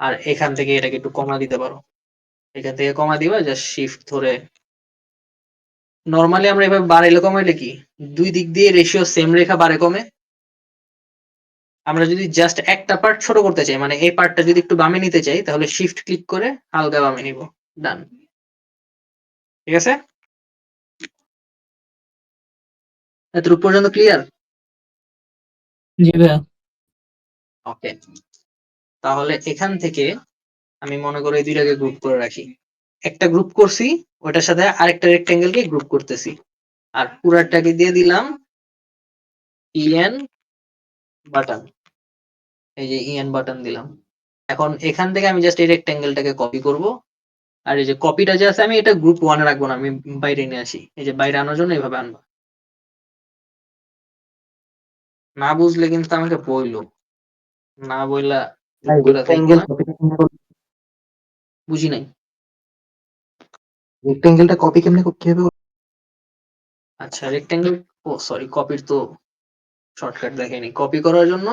আর এখান থেকে এটাকে একটু কমা দিতে পারো। এখান থেকে কমা দিবা, জাস্ট শিফট ধরে নরমালি আমরা এভাবে বাড়াইলে কমাইলে কি দুই দিক দিয়ে রেশিও সেম রেখা বাড়ে কমে। আমরা যদি জাস্ট একটা পার্ট ছোট করতে চাই, মানে এই পার্টটা যদি একটু বামে নিতে চাই, তাহলে শিফট ক্লিক করে হালকা বামে নিব। ডান। ঠিক আছে, এতটুকু পর্যন্ত ক্লিয়ার? জি ভাইয়া। ওকে, তাহলে এখান থেকে আমি মনে করি এই দুইটাকে গ্রুপ করে রাখি। একটা গ্রুপ করছি, ওটার সাথে আরেকটা রেক্টেঙ্গেলকে গ্রুপ করতেছি, আর পুরাটাকে দিয়ে দিলাম ইএন বাটন। এই যে ইএন বাটন দিলাম। এখন এখান থেকে আমি জাস্ট এই রেক্টেঙ্গেলটাকে কপি করব, আর এই যে কপিটা যে আছে আমি এটা গ্রুপ 1 এ রাখবো না, আমি বাইরে নিয়ে আসি। এই যে বাইরে আনার জন্য এইভাবে আনবো। না বুঝলে কিন্তু আমাকে বইলো, না বইলা চুপ ভাই করে থাকবো না। বুঝি নাই। রেক্টেঙ্গেলটা কপি কিভাবে করবো? আচ্ছা, রেক্টেঙ্গেল, ও সরি, কপির তো শর্টকাট দেখাইনি। কপি করার জন্য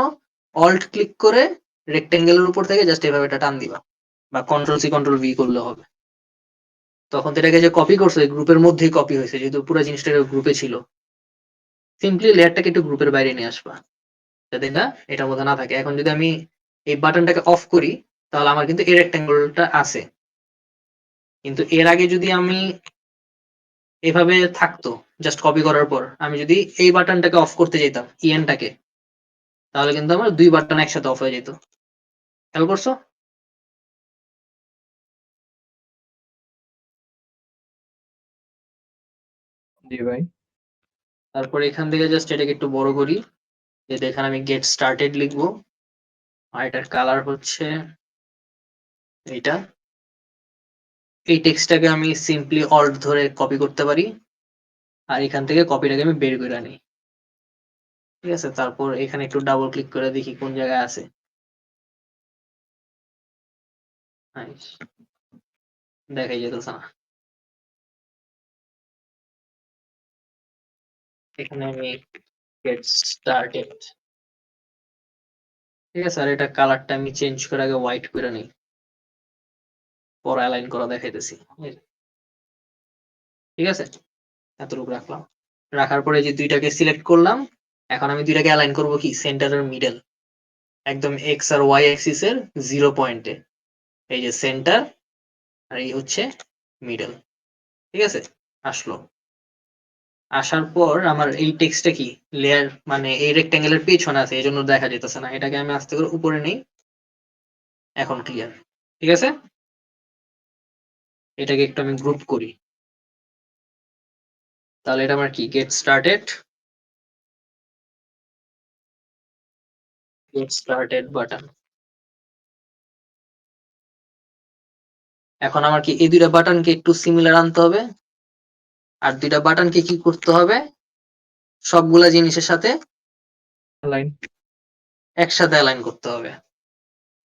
অল্ট ক্লিক করে রেক্টেঙ্গেলের উপর থেকে জাস্ট এভাবে এটা টান দিবা, বা কন্ট্রোল সি কন্ট্রোল ভি করলে হবে। তখন তো এটাকে যে কপি করছো এই গ্রুপের মধ্যেই কপি হয়েছে, যেহেতু পুরো জিনিসটা গ্রুপে ছিল। সিম্পলি লেয়ারটাকে একটু গ্রুপের বাইরে নিয়ে আসবা, যাতে না এটার মধ্যে না থাকে। এখন যদি আমি এই বাটনটাকে অফ করি, তাহলে আমার কিন্তু এই রেক্টেঙ্গেলটা আছে। কিন্তু এর আগে যদি আমি এভাবে থাকতো, জাস্ট কপি করার পর আমি যদি এই বাটনটাকে অফ করতে যেতাম, ইএনটাকে, তাহলে কিন্তু আমার দুই বাটন একসাথে অফ হয়ে যেত। খেয়াল করছো? জি ভাই। তারপর এখান থেকে জাস্ট এটাকে একটু বড় করি, যেটা এখানে আমি গেট স্টার্টেড লিখবো, আর এটার কালার হচ্ছে এইটা। এই টেক্সটটাকে আমি সিম্পলি অল্ট ধরে কপি করতে পারি, আর এখান থেকে কপিটাকে আমি বের করে আনি। ঠিক আছে, তারপর এখানে একটু ডাবল ক্লিক করে দেখি কোন জায়গায় আছে। Nice. দেখাই যেতেছে না। এখানে আমি গেট স্টার্টেড। ঠিক আছে, আর এটা কালারটা আমি চেঞ্জ করে আগে হোয়াইট করে নিই, পরে অ্যালাইন করা দেখাইতেছি। ঠিক আছে, এতটুকু রাখলাম। রাখার পরে যে দুইটাকে সিলেক্ট করলাম, এখন আমি দুইটাকে অ্যালাইন করব কি সেন্টারের মিডল, একদম এক্স আর ওয়াই অ্যাক্সিস এর 0 পয়েন্টে। এই যে সেন্টার, আর এই হচ্ছে মিডল। ঠিক আছে, আসলো। আসার পর আমার এই টেক্সটটা কি লেয়ার, মানে এই রেক্টেঙ্গেলের পেছনে আছে, এই জন্য দেখা যেতেছে না। এটাকে আমি আস্তে করে উপরে নেই। এখন ক্লিয়ার। ঠিক আছে, এটাকে একটু আমি গ্রুপ করি। তাহলে এটা আমার কি গেট স্টার্টেড, বাটন। এখন আমার কি এই দুইটা বাটনকে একটু সিমিলার আনতে হবে, আর দুইটা বাটনকে কি করতে হবে, সবগুলা জিনিসের সাথে লাইন। একসাথে অ্যালাইন করতে হবে।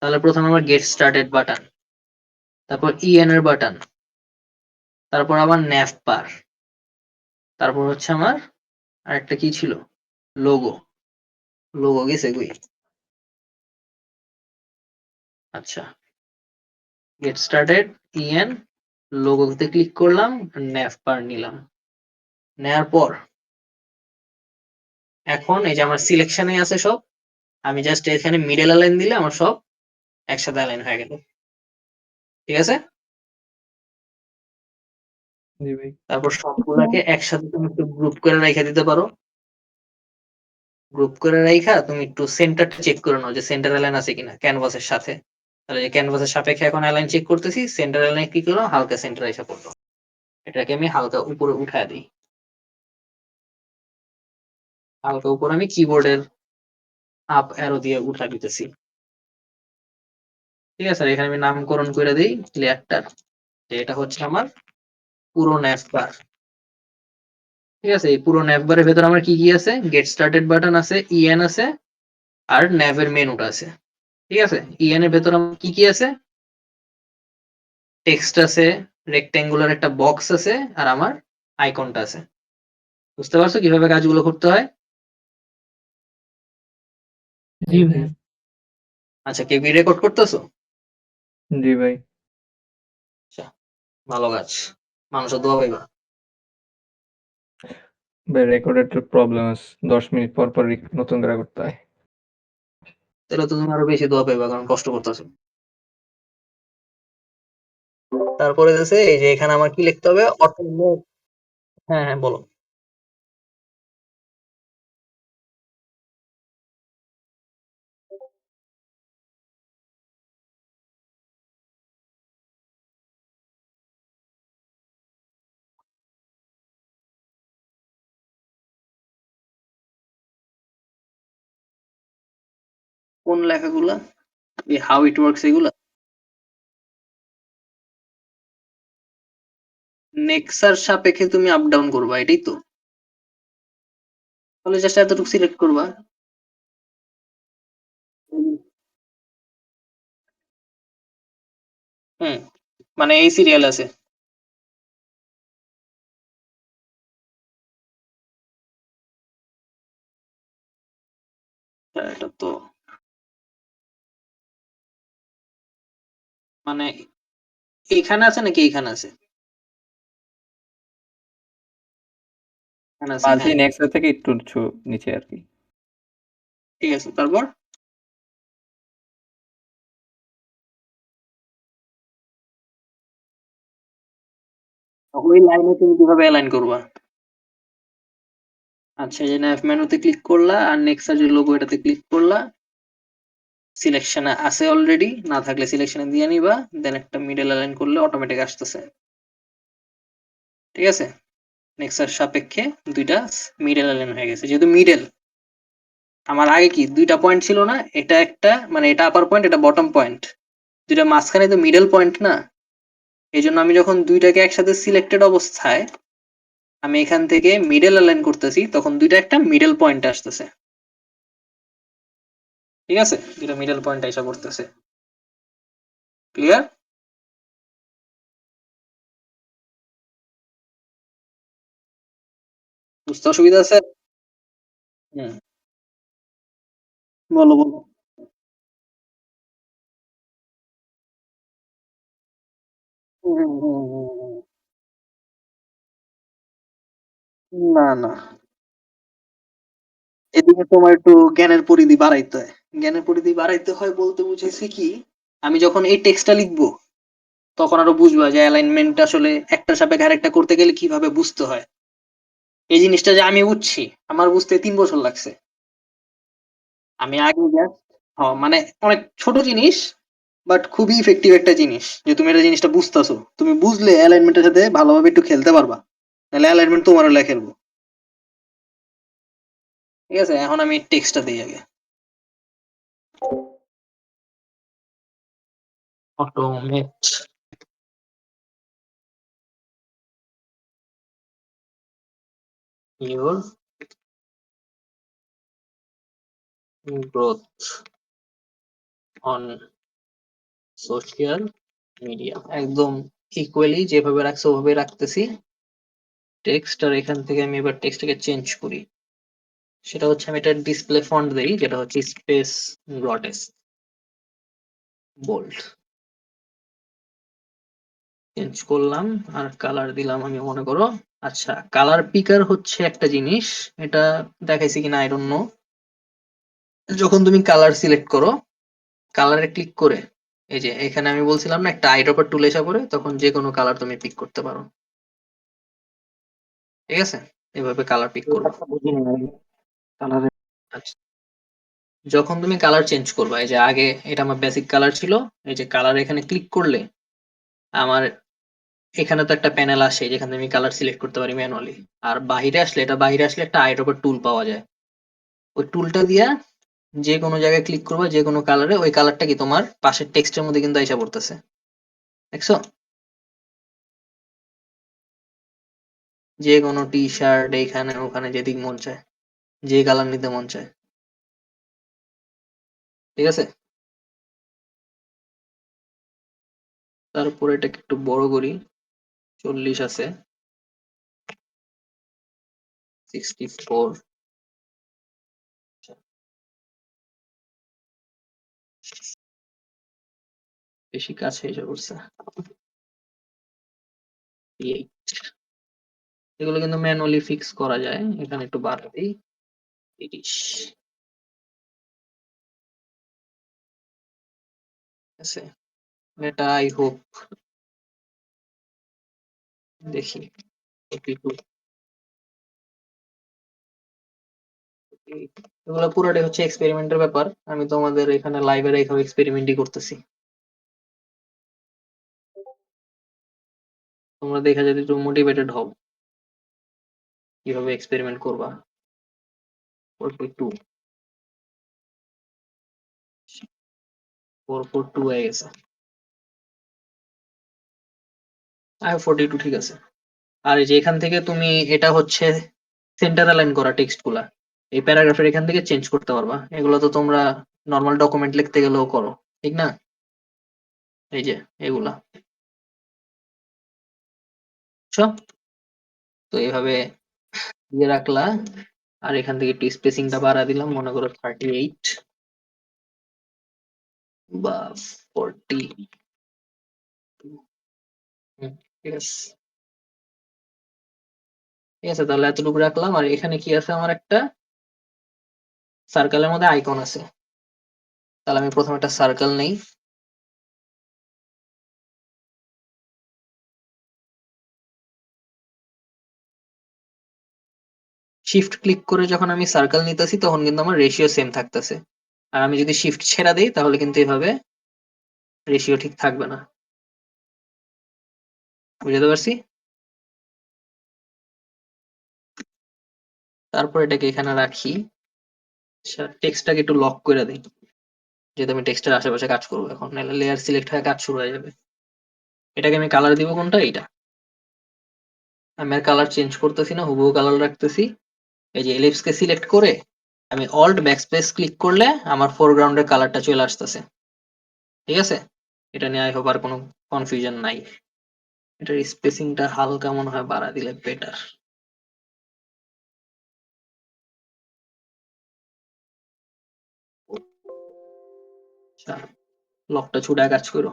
তাহলে প্রথমে আমার গেট স্টার্টেড বাটন, তারপর ইএন এর বাটন, তারপর আমার ন্যাভ বার, তারপর হচ্ছে আমার আরেকটা কি ছিল, লোগো। লোগো গেছে কই? আচ্ছা, গেট স্টার্টেড, ইএন, লোগোতে ক্লিক করলাম, ন্যাভ বার নিলাম। নেওয়ার পর এখন এই যে আমার সিলেকশনে আছে সব, আমি জাস্ট এখানে মিডল অ্যালাইন দিলে আমার সব একসাথে অ্যালাইন হয়ে গেল। ঠিক আছে, জি ভাই। তারপর সবগুলাকে একসাথে তুমি একটু গ্রুপ করে রেখে দিতে পারো। গ্রুপ করে রাইখা তুমি একটু সেন্টারটা চেক করে নাও যে সেন্টার অ্যালাইন আছে কিনা ক্যানভাসের সাথে। তাহলে যে ক্যানভাসের সাপেক্ষে এখন অ্যালাইন চেক করতেছি, সেন্টার অ্যালাইন কি করলাম, হালকা সেন্টার এসে পড়লো। এটাকে আমি হালকা উপরে উঠায় দিই, হালকা উপরে আমি কিবোর্ডের আপ অ্যারো দিয়ে উঠা দিতেছি। ঠিক আছে, আর এখানে আমি নামকরণ করে দিই লেয়ারটার, যে এটা হচ্ছে আমার পুরো ন্যাভ বার। ঠিক আছে, এই পুরো ন্যাভ বারের ভেতর আমার কি কি আছে, গেট স্টার্টেড বাটন আছে, ইএন আছে, আর ন্যাভের মেনুটা আছে। ঠিক আছে, ইএন এর ভেতর আমার কি কি আছে, টেক্সট আছে, রেক্টেঙ্গুলার একটা বক্স আছে, আর আমার আইকনটা আছে। বুঝতে পারছো কিভাবে কাজগুলো করতে হয়? জি ভাইয়া। আচ্ছা, কে রেকর্ড করতেছো? জি ভাই। আচ্ছা, ভালো কাজ, মানুষের দোয়া পাইবা। ভাই রেকর্ডের প্রবলেম আছে, 10 মিনিট পর পর নতুন করে করতে হয়। তাহলে তো তুমি আরো বেশি দোয়া পাইবা, কারণ কষ্ট করতেছো। তারপরে আছে এই যে এখানে আমার কি লিখতে হবে, অটোমেট। হ্যাঁ হ্যাঁ বলো। কোন লেখাগুলা? এই হাউ ইট ওয়ার্কস এগুলা? নেক্সার সাপেক্ষে তুমি আপ ডাউন করবা, এটাই তো। তাহলে জাস্ট এতটুকু সিলেক্ট করবা। হুম, মানে এই সিরিয়াল আছে। এটা তো মানে এইখানে আছে নাকি এইখানে আছে? এখানে আছে, মাঝে হ্যাঁ। নেক্সট থেকে একটু নিচে আর কি। ঠিক আছে, তারপর ওই লাইনে তুমি কিভাবে অ্যালাইন করবা? আচ্ছা, এই যে ন্যাভ মেনুতে ক্লিক করলা আর নেক্সার যে লোগো এটাতে ক্লিক করলা। সিলেকশনে আছে অলরেডি, না থাকলে সিলেকশনে দিয়ে নিবা, দেন একটা মিডল অ্যালাইন করলে অটোমেটিক আসতেছে। ঠিক আছে, নেক্সার সাপেক্ষে দুইটা মিডল অ্যালাইন হয়ে গেছে। যেহেতু মিডল, আমার আগে কি দুইটা পয়েন্ট ছিল না, এটা একটা মানে এটা আপার পয়েন্ট, এটা বটম পয়েন্ট, দুইটা মাঝখানে তো মিডল পয়েন্ট না। এই জন্য আমি যখন দুইটাকে একসাথে সিলেক্টেড অবস্থায় আমি এখান থেকে মিডল অ্যালাইন করতেছি, তখন দুইটা একটা মিডল পয়েন্ট আসতেছে। ঠিক আছে, দুইটা মিডল পয়েন্ট এসে পড়তেছে। ক্লিয়ার? বুঝতে অসুবিধা আছে? হুম, বলো বলো। হুম, হুম, হুম, হুম। না না, এদিকে তোমার একটু জ্ঞানের পরিধি বাড়াইতে হয়। জ্ঞানের পরিধি বাড়াইতে হয় বলতে বুঝাইছি কি, আমি যখন এই টেক্সটটা লিখবো তখন আরো বুঝবা যে অ্যালাইনমেন্ট আসলে একটা সাপেক্ষে আরেকটা করতে গেলে কিভাবে বুঝতে হয়। এই জিনিসটা যে আমি বুঝছি, আমার বুঝতে 3 বছর লাগছে। আমি আগে জাস্ট মানে অনেক ছোট জিনিস, বাট খুবই ইফেক্টিভ একটা জিনিস যে তুমি এটা জিনিসটা বুঝতেছো। তুমি বুঝলে অ্যালাইনমেন্টের সাথে ভালোভাবে একটু খেলতে পারবা, নাহলে অ্যালাইনমেন্ট তোমারও লেখা খেলবো। ঠিক আছে, এখন আমি টেক্সটটা দিই আগে। Automate your growth on social media, একদম ইকুয়ালি যেভাবে রাখছে ওভাবে রাখতেছি। টেক্সট আর এখান থেকে আমি এবার টেক্সটটাকে চেঞ্জ করি। সেটা হচ্ছে আমি এটা ডিসপ্লে ফন্ট দেই, যেটা হচ্ছে স্পেস গ্রটেস বোল্ড। চেঞ্জ করলাম আর কালার দিলাম আমি মনে করো। আচ্ছা, কালার পিকার হচ্ছে একটা জিনিস, এটা দেখাইছি কিনা আই ডোন্ট নো। যখন তুমি কালার সিলেক্ট করো, কালারে ক্লিক করে এই যে এখানে আমি বলছিলাম না একটা আইড্রপার টুল এসে পড়ে, তখন যে কোনো কালার তুমি পিক করতে পারো। ঠিক আছে, এভাবে কালার পিক করবো। বুঝিনি ভাই, কালারের। আচ্ছা, যখন তুমি কালার চেঞ্জ করবা, এই যে আগে এটা আমার বেসিক কালার ছিল, এই যে কালার এখানে ক্লিক করলে আমার এখানে তো একটা প্যানেল আসে যেখানে আমি কালার সিলেক্ট করতে পারি ম্যানুয়ালি। আর বাহিরে আসলে, এটা বাহিরে আসলে একটা আইড্রপার টুল পাওয়া যায়। ওই টুলটা দিয়া যে কোনো জায়গায় ক্লিক করবা, যে কোনো কালারে, ওই কালারটা কি তোমার পাশের টেক্সটের মধ্যে কিন্তু আইসা পড়তেছে। দেখছো? যে কোনো টি শার্ট এইখানে ওখানে যেদিক মন চায়, যে কালার নিতে মন চায়। ঠিক আছে, তারপর এটাকে একটু বড় করি। 40 আছে, 64। বেশি কাছে এসে পড়ছে। 8। এগুলো কিন্তু ম্যানুয়ালি ফিক্স করা যায়। এখানে একটু বাড়াতে দিই 30। ঠিক আছে, এটা আই হোপ দেখি 42। এগুলো পুরোটাই হচ্ছে এক্সপেরিমেন্টের ব্যাপার। আমি তোমাদের এখানে লাইভে রেখে এক্সপেরিমেন্টই করতেছি। তোমরা দেখে যদি একটু মোটিভেটেড হও কিভাবে এক্সপেরিমেন্ট করবা। 4.2 4.2 হয়ে গেছে। 42 ঠিক আছে। আর এই যে এখান থেকে তুমি এটা হচ্ছে সেন্টার অ্যালাইন করা টেক্সট গুলা এই প্যারাগ্রাফের এখান থেকে চেঞ্জ করতে পারবা। এগুলো তো তোমরা নর্মাল ডকুমেন্ট লিখতে গেলেও করো, ঠিক না? এই যে এগুলা, বুঝছো? তো এইভাবে দিয়ে রাখলা। আর এখান থেকে একটু স্পেসিংটা বাড়া দিলাম, মনে করো 38 বা 40। ঠিক আছে, ঠিক আছে, তাহলে এতটুকু রাখলাম। আর এখানে কি আছে, আমার একটা সার্কেলের মধ্যে আইকন আছে। তাহলে আমি প্রথমে একটা সার্কেল নেই। শিফট ক্লিক করে যখন আমি সার্কেল নিতেছি তখন কিন্তু আমার রেশিও সেম থাকতেছে। আর আমি যদি শিফট ছেড়ে দিই তাহলে কিন্তু এভাবে রেশিও ঠিক থাকবে না। বুঝতে পারছি? তারপর এটাকে এখানে রাখি। আচ্ছা, টেক্সটটাকে একটু লক করে দিই, যেহেতু আমি টেক্সটের আশেপাশে কাজ করবো এখন, নাহলে লেয়ার সিলেক্ট হয়ে কাজ শুরু হয়ে যাবে। এটাকে আমি কালার দিব কোনটা, এইটা। আমি আর কালার চেঞ্জ করতেছি না, হুবহু কালার রাখতেছি। এই যে এলিপস কে সিলেক্ট করে আমি অল্ট ব্যাকস্পেস ক্লিক করলে আমার ফোরগ্রাউন্ডের কালারটা চলে আসতেছে। ঠিক আছে, এটা নিয়ে আই হোপ আর কোনো কনফিউশন নাই। এটার স্পেসিংটা হালকা মনে হয় বাড়া দিলে বেটার। আচ্ছা, লকটা ছুটায় কাজ করো।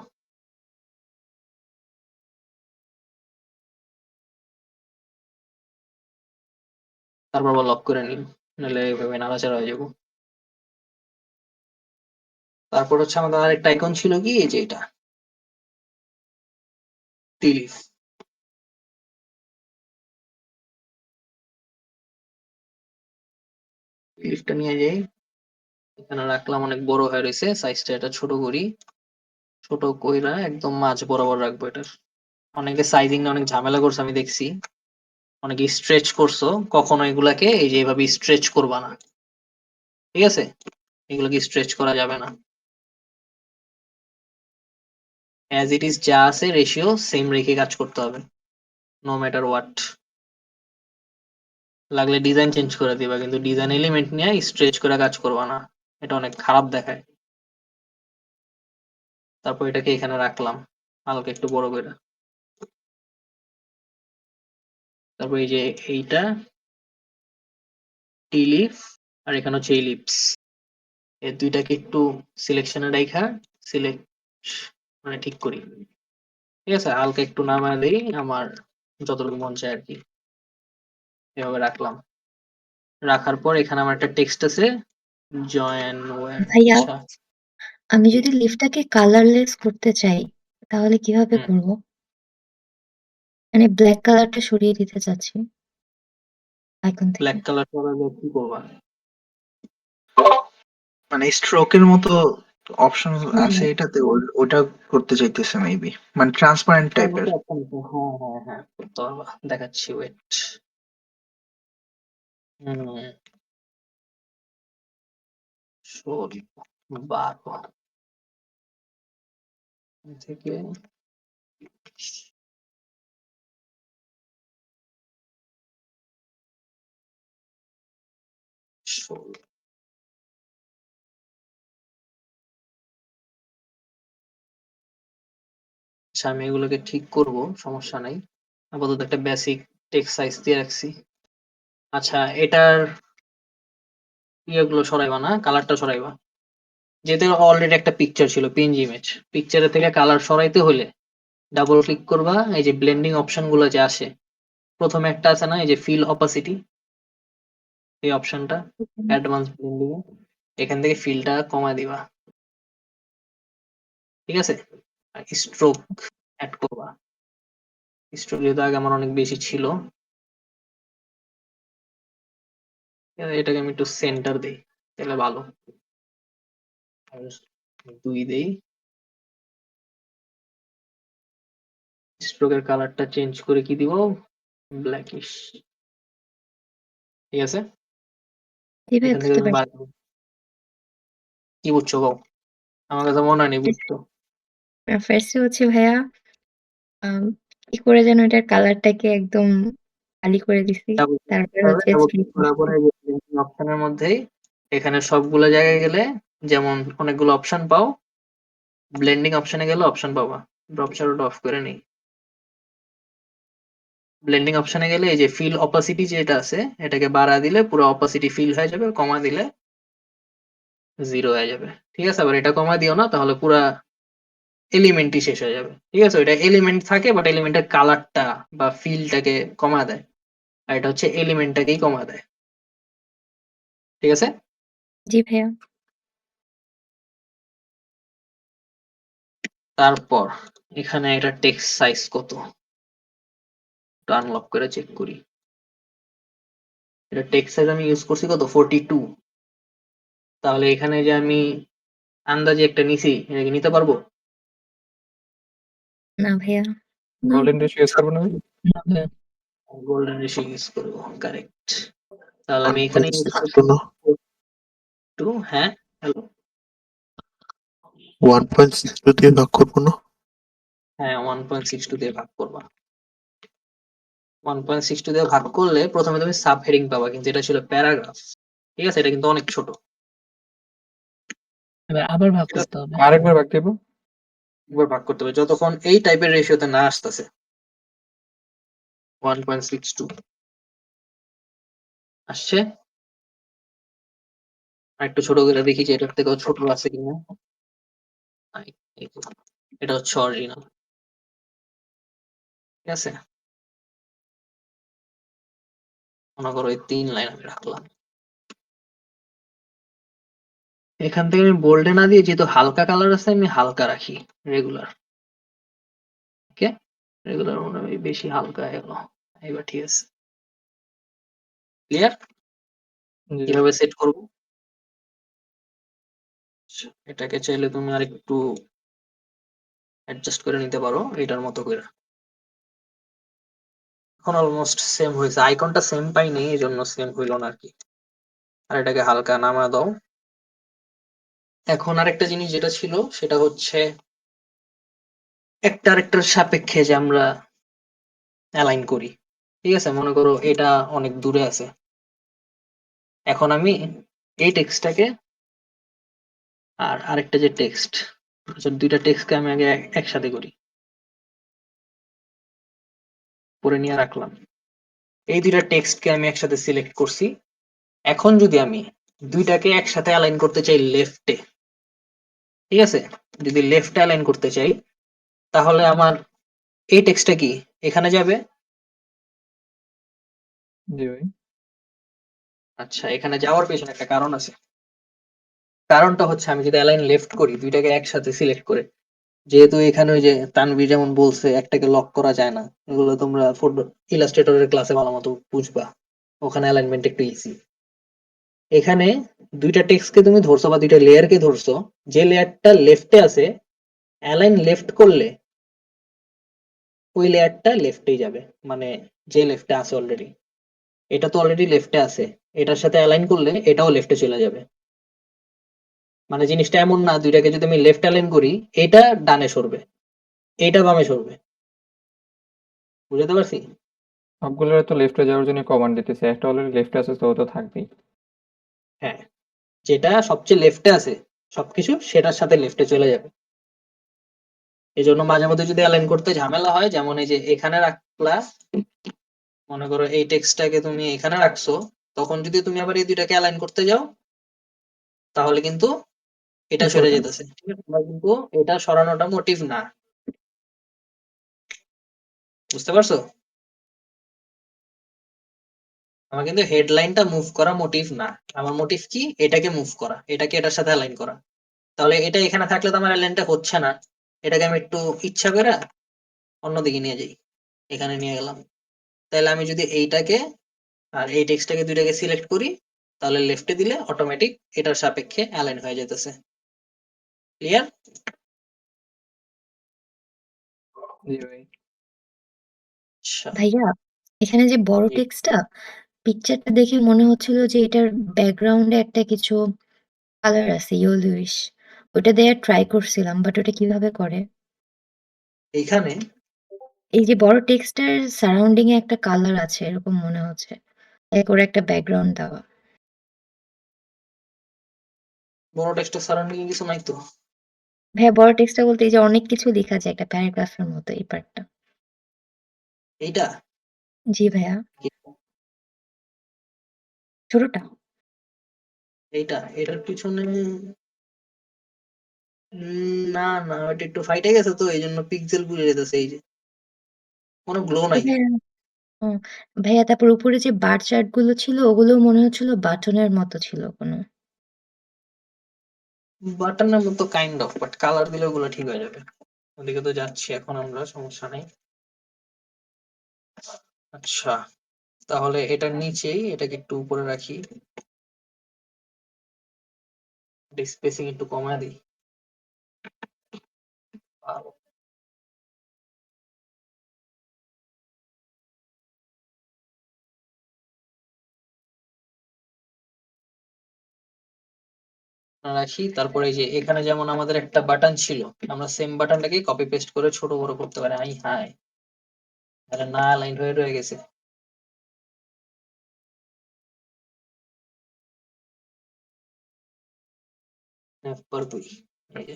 তারপর আবার লক করে নিন, নাহলে এইভাবে নাড়াচাড়া হয়ে যাবো। তারপর হচ্ছে আমাদের আরেকটা আইকন ছিল কি, এই যে এটা টিলিফ। টিলিফটা নিয়ে যাই, এখানে রাখলাম। অনেক বড় হয়ে রয়েছে, সাইজটা এটা ছোট করি। ছোট কইরা একদম মাঝ বরাবর রাখবো এটার। অনেকে সাইজিং অনেক ঝামেলা করছে আমি দেখছি, অনেকে স্ট্রেচ করছো। কখনো এগুলাকে এই যে এইভাবে স্ট্রেচ করবা না, ঠিক আছে? এগুলোকে স্ট্রেচ করা যাবে না। অ্যাজ ইট ইজ যা আছে রেশিও সেম রেখে কাজ করতে হবে, নো ম্যাটার হোয়াট। লাগলে ডিজাইন চেঞ্জ করে দিবা, কিন্তু ডিজাইন এলিমেন্ট নিয়ে স্ট্রেচ করে কাজ করবা না, এটা অনেক খারাপ দেখায়। তারপর এটাকে এখানে রাখলাম হালকা একটু বড় করে। তারপর এই যে এইটা টি লিফ, আর এখানে হচ্ছে এই লিপস। এই দুইটাকে একটু সিলেকশনে রাখা, সিলেক্ট মানে ঠিক করি। ঠিক আছে, হালকা একটু নামায় দিই আমার যতটুকু মন চায় আর কি। এভাবে রাখলাম। রাখার পর এখানে আমার একটা টেক্সট আছে, জয়েন ওয়্যার। ভাইয়া, আচ্ছা, আমি যদি লিফটটাকে কালারলেস করতে চাই তাহলে কিভাবে হুম, করব? মানে ব্ল্যাক কালারটা সরিয়ে দিতে চাচ্ছি আইকন থেকে। ব্ল্যাক কালার করা যায়, কি করবা? মানে স্ট্রোকের মতো অপশন হুম, আছে এটাতে, ওটা করতে চাইতেছে মেবি, মানে ট্রান্সপারেন্ট হ্যাঁ টাইপের। হ্যাঁ হ্যাঁ হ্যাঁ, করতে পারবা, দেখাচ্ছি, ওয়েট। হুম, 12 থেকে 16। আচ্ছা, আমি এগুলোকে ঠিক করব, সমস্যা নাই। আপাতত একটা বেসিক টেক্সট সাইজ দিয়ে রাখছি। আচ্ছা, এটার ইয়েগুলো সরাইবা না, কালারটা সরাইবা। যেহেতু অলরেডি একটা পিকচার ছিল, পিএনজি ইমেজ, পিকচারের থেকে কালার সরাইতে হলে ডাবল ক্লিক করবা। এই যে ব্লেন্ডিং অপশন গুলো যে আসে, প্রথমে একটা আছে না এই যে ফিল অপাসিটি, এই অপশনটা অ্যাডভান্স ব্লেন্ডিং এ, এখান থেকে ফিলটা কমা দিবা, ঠিক আছে? আর স্ট্রোক অ্যাড করবা। স্ট্রোক যেহেতু আগে আমার অনেক বেশি ছিল, এটাকে আমি একটু সেন্টার দিই তাহলে ভালো। আর 2 দেই। স্ট্রোকের কালারটা চেঞ্জ করে কি দিব? ব্ল্যাকিশ। ঠিক আছে? জি ভাইয়া এখান থেকে বুঝতে তুমি পারছি। কি বুঝছো কও? আমার কাছে মনে হয়নি বুঝছো। ফার্স্টে হচ্ছে ভাইয়া কি করে যেন এটার কালারটাকে একদম কালি করে দিছি। তারপরে হচ্ছে স্ট্রিক করার পরে এই যে অপশনের মধ্যেই এখানে সবগুলো জায়গায় গেলে যেমন অনেকগুলো অপশন পাও, ব্লেন্ডিং অপশনে গেলে অপশন পাবা। ড্রপ শ্যাডোটা অফ করে নেই। ব্লেন্ডিং অপশনে গেলে এই যে ফিল অপাসিটি যেটা আছে এটাকে বাড়া দিলে পুরো অপাসিটি ফিল হয়ে যাবে, কমা দিলে 0 হয়ে যাবে। ঠিক আছে? আবার এটা কমা দিও না, তাহলে পুরা এলিমেন্টই শেষ হয়ে যাবে। ঠিক আছে? ওইটা এলিমেন্ট থাকে বাট এলিমেন্টের কালারটা বা ফিলটাকে কমা দেয়, আর এটা হচ্ছে এলিমেন্টটাকেই কমা দেয়। ঠিক আছে? জি ভাইয়া। তারপর এখানে এটা টেক্সট সাইজ কত, আনলক করে চেক করি। এটা টেক্সট সাইজ আমি ইউজ করছি কত, 42। তাহলে এখানে যে আমি আন্দাজে একটা নিছি, এটা কি নিতে পারবো? না ভাইয়া। না। গোল্ডেন রেশিও ইউজ করবো না ভাই? না ভাইয়া। গোল্ডেন রেশিও ইউজ করবো, কারেক্ট। তাহলে আমি এখানে ইউজ 1.62 করবো না 2। হ্যাঁ, হ্যালো। 1.62 দিয়ে ভাগ করবো না? হ্যাঁ, 1.62 দিয়ে ভাগ করবা। 1.62 দিয়ে ভাগ করলে প্রথমে তুমি সাব হেডিং পাবা, কিন্তু এটা ছিল প্যারাগ্রাফ। ঠিক আছে? এটা কিন্তু অনেক ছোট। এবার আবার ভাগ করতে হবে। আরেকবার ভাগ দেবো। একবার ভাগ করতে হবে যতক্ষণ এই টাইপের রেশিওতে না আসতেছে। 1.62 আসছে। আর একটু ছোট করে দেখি যে এটার থেকেও ছোট আছে কিনা। নাই, এই তো। এটা হচ্ছে অরিজিনাল। ঠিক আছে? মনে করো এই 3 লাইন আমি রাখলাম। এখান থেকে আমি বোল্ডে না দিয়ে যেহেতু হালকা কালার আছে আমি হালকা রাখি, রেগুলার। ওকে, রেগুলার মনে হয় বেশি হালকা হয়ে গেল। এবার ঠিক আছে, ক্লিয়ার? জি। কিভাবে সেট করব? এটাকে চাইলে তুমি আরেকটু অ্যাডজাস্ট করে নিতে পারো এটার মতো করে। এখন অলমোস্ট সেম হয়েছে, আইকনটা সেম পাইনি এই জন্য সেম হইল না আর কি। আর এটাকে হালকা নামা দাও। এখন আরেকটা জিনিস যেটা ছিল সেটা হচ্ছে একটা আরেকটার সাপেক্ষে যে আমরা অ্যালাইন করি। ঠিক আছে? মনে করো এটা অনেক দূরে আছে। এখন আমি এই টেক্সটটাকে আর আরেকটা যে টেক্সট, দুইটা টেক্সটকে আমি আগে একসাথে করি, করে নিয়ে রাখলাম। এই দুইটা টেক্সটকে আমি একসাথে সিলেক্ট করছি। এখন যদি আমি দুইটাকে একসাথে অ্যালাইন করতে চাই লেফটে, ঠিক আছে? যদি লেফটে অ্যালাইন করতে চাই তাহলে আমার এই টেক্সটটা কি এখানে যাবে? জি ভাই। আচ্ছা, এখানে যাওয়ার পেছনে একটা কারণ আছে। কারণটা হচ্ছে আমি যদি অ্যালাইন লেফট করি দুইটাকে একসাথে সিলেক্ট করে, যেহেতু এখানে ওই যে তানভীর যেমন বলছে একটাকে লক করা যায় না, এগুলো তোমরা ইলাস্ট্রেটরের ক্লাসে ভালো মতো বুঝবা, ওখানে অ্যালাইনমেন্ট একটু ইজি। এখানে দুইটা টেক্সটকে তুমি ধরছো বা দুইটা লেয়ারকে ধরছো, যে লেয়ারটা লেফটে আছে অ্যালাইন লেফট করলে ওই লেয়ারটা লেফটেই যাবে, মানে যে লেফটে আছে অলরেডি। এটা তো অলরেডি লেফটে আছে, এটার সাথে অ্যালাইন করলে এটাও লেফটে চলে যাবে। মানে জিনিসটা এমন না দুইটাকে যদি আমি লেফট অ্যালাইন করি এটা ডানে সরবে, এটা বামে সরবে। বুঝতে পারছি? সবগুলোর তো লেফটে যাওয়ার জন্য কমান্ড দিতেছে। একটা অলরেডি লেফটে আছে তো ও তো থাকবেই। হ্যাঁ, যেটা সবচেয়ে লেফটে আছে সবকিছু সেটার সাথে লেফটে চলে যাবে। এই জন্য মাঝে মধ্যে যদি অ্যালাইন করতে ঝামেলা হয়, যেমন এই যে এখানে রাখলা, মনে করো এই টেক্সটটাকে তুমি এখানে রাখছো, তখন যদি তুমি আবার এই দুইটাকে অ্যালাইন করতে যাও তাহলে কিন্তু এটা কিছু সরে হবে না। যেতেছে। ঠিক আছে? তোমরা কিন্তু এটা সরানোটা মোটিভ না। বুঝতে পারছো? আমার কিন্তু হেডলাইনটা মুভ করা মোটিভ না, আমার মোটিভ কি এটাকে মুভ করা, এটাকে এটার সাথে অ্যালাইন করা। তাহলে এটা এখানে থাকলে তো আমার অ্যালাইনটা হচ্ছে না, এটাকে আমি একটু ইচ্ছা করে অন্যদিকে নিয়ে যাই, এখানে নিয়ে গেলাম। তাহলে আমি যদি এইটাকে আর এই টেক্সটটাকে দুইটাকে সিলেক্ট করি, তাহলে লেফটে দিলে অটোমেটিক এটার সাপেক্ষে অ্যালাইন হয়ে যেতেছে। ক্লিয়ার? জি ভাই। আচ্ছা, ভাইয়া এখানে যে বড় জি। টেক্সটটা পিকচারটা দেখে মনে হচ্ছিল যে এটার ব্যাকগ্রাউন্ডে একটা কিছু কালার আছে ইয়েলোইশ, ওটা দেওয়ার ট্রাই করছিলাম বাট ওটা কিভাবে করে? এইখানে এই যে বড় টেক্সটের সারাউন্ডিং এ একটা কালার আছে এরকম মনে হচ্ছে, এক ওর একটা ব্যাকগ্রাউন্ড দেওয়া। বড় টেক্সটের সারাউন্ডিং কিছু নাই তো। ভাইয়া বড় টেক্সটটা বলতে এই যে অনেক কিছু লেখা যায় একটা প্যারাগ্রাফের মতো এই পার্টটা। এইটা জি ভাইয়া। ছোটটা। এটার পিছনে না না, ওটা একটু ফাইটে গেছে তো এই জন্য পিক্সেল পুড়ে যেতেছে, এই যে কোনো গ্লো ও নাই। ভাইয়া, ও ভাইয়া তারপর উপরে যে বার চার্ট গুলো ছিল ওগুলো মনে হচ্ছিল বাটনের মতো ছিল কোনো। বাটনের মতো কাইন্ড অফ, বাট কালার দিলে ওগুলো ঠিক হয়ে যাবে। ওদিকে তো যাচ্ছি এখন আমরা, সমস্যা নেই। আচ্ছা, তাহলে এটার নিচেই এটাকে একটু উপরে রাখি, স্পেসিং একটু কমায় দিই। আর রাখি, তারপরে এই যে এখানে যেমন আমাদের একটা বাটন ছিল, আমরা সেম বাটনটাকে কপি পেস্ট করে ছোট বড় করতে পারি। আই হাই, তাহলে না লাইন হয়ে রয়ে গেছে। F বার 2, এই যে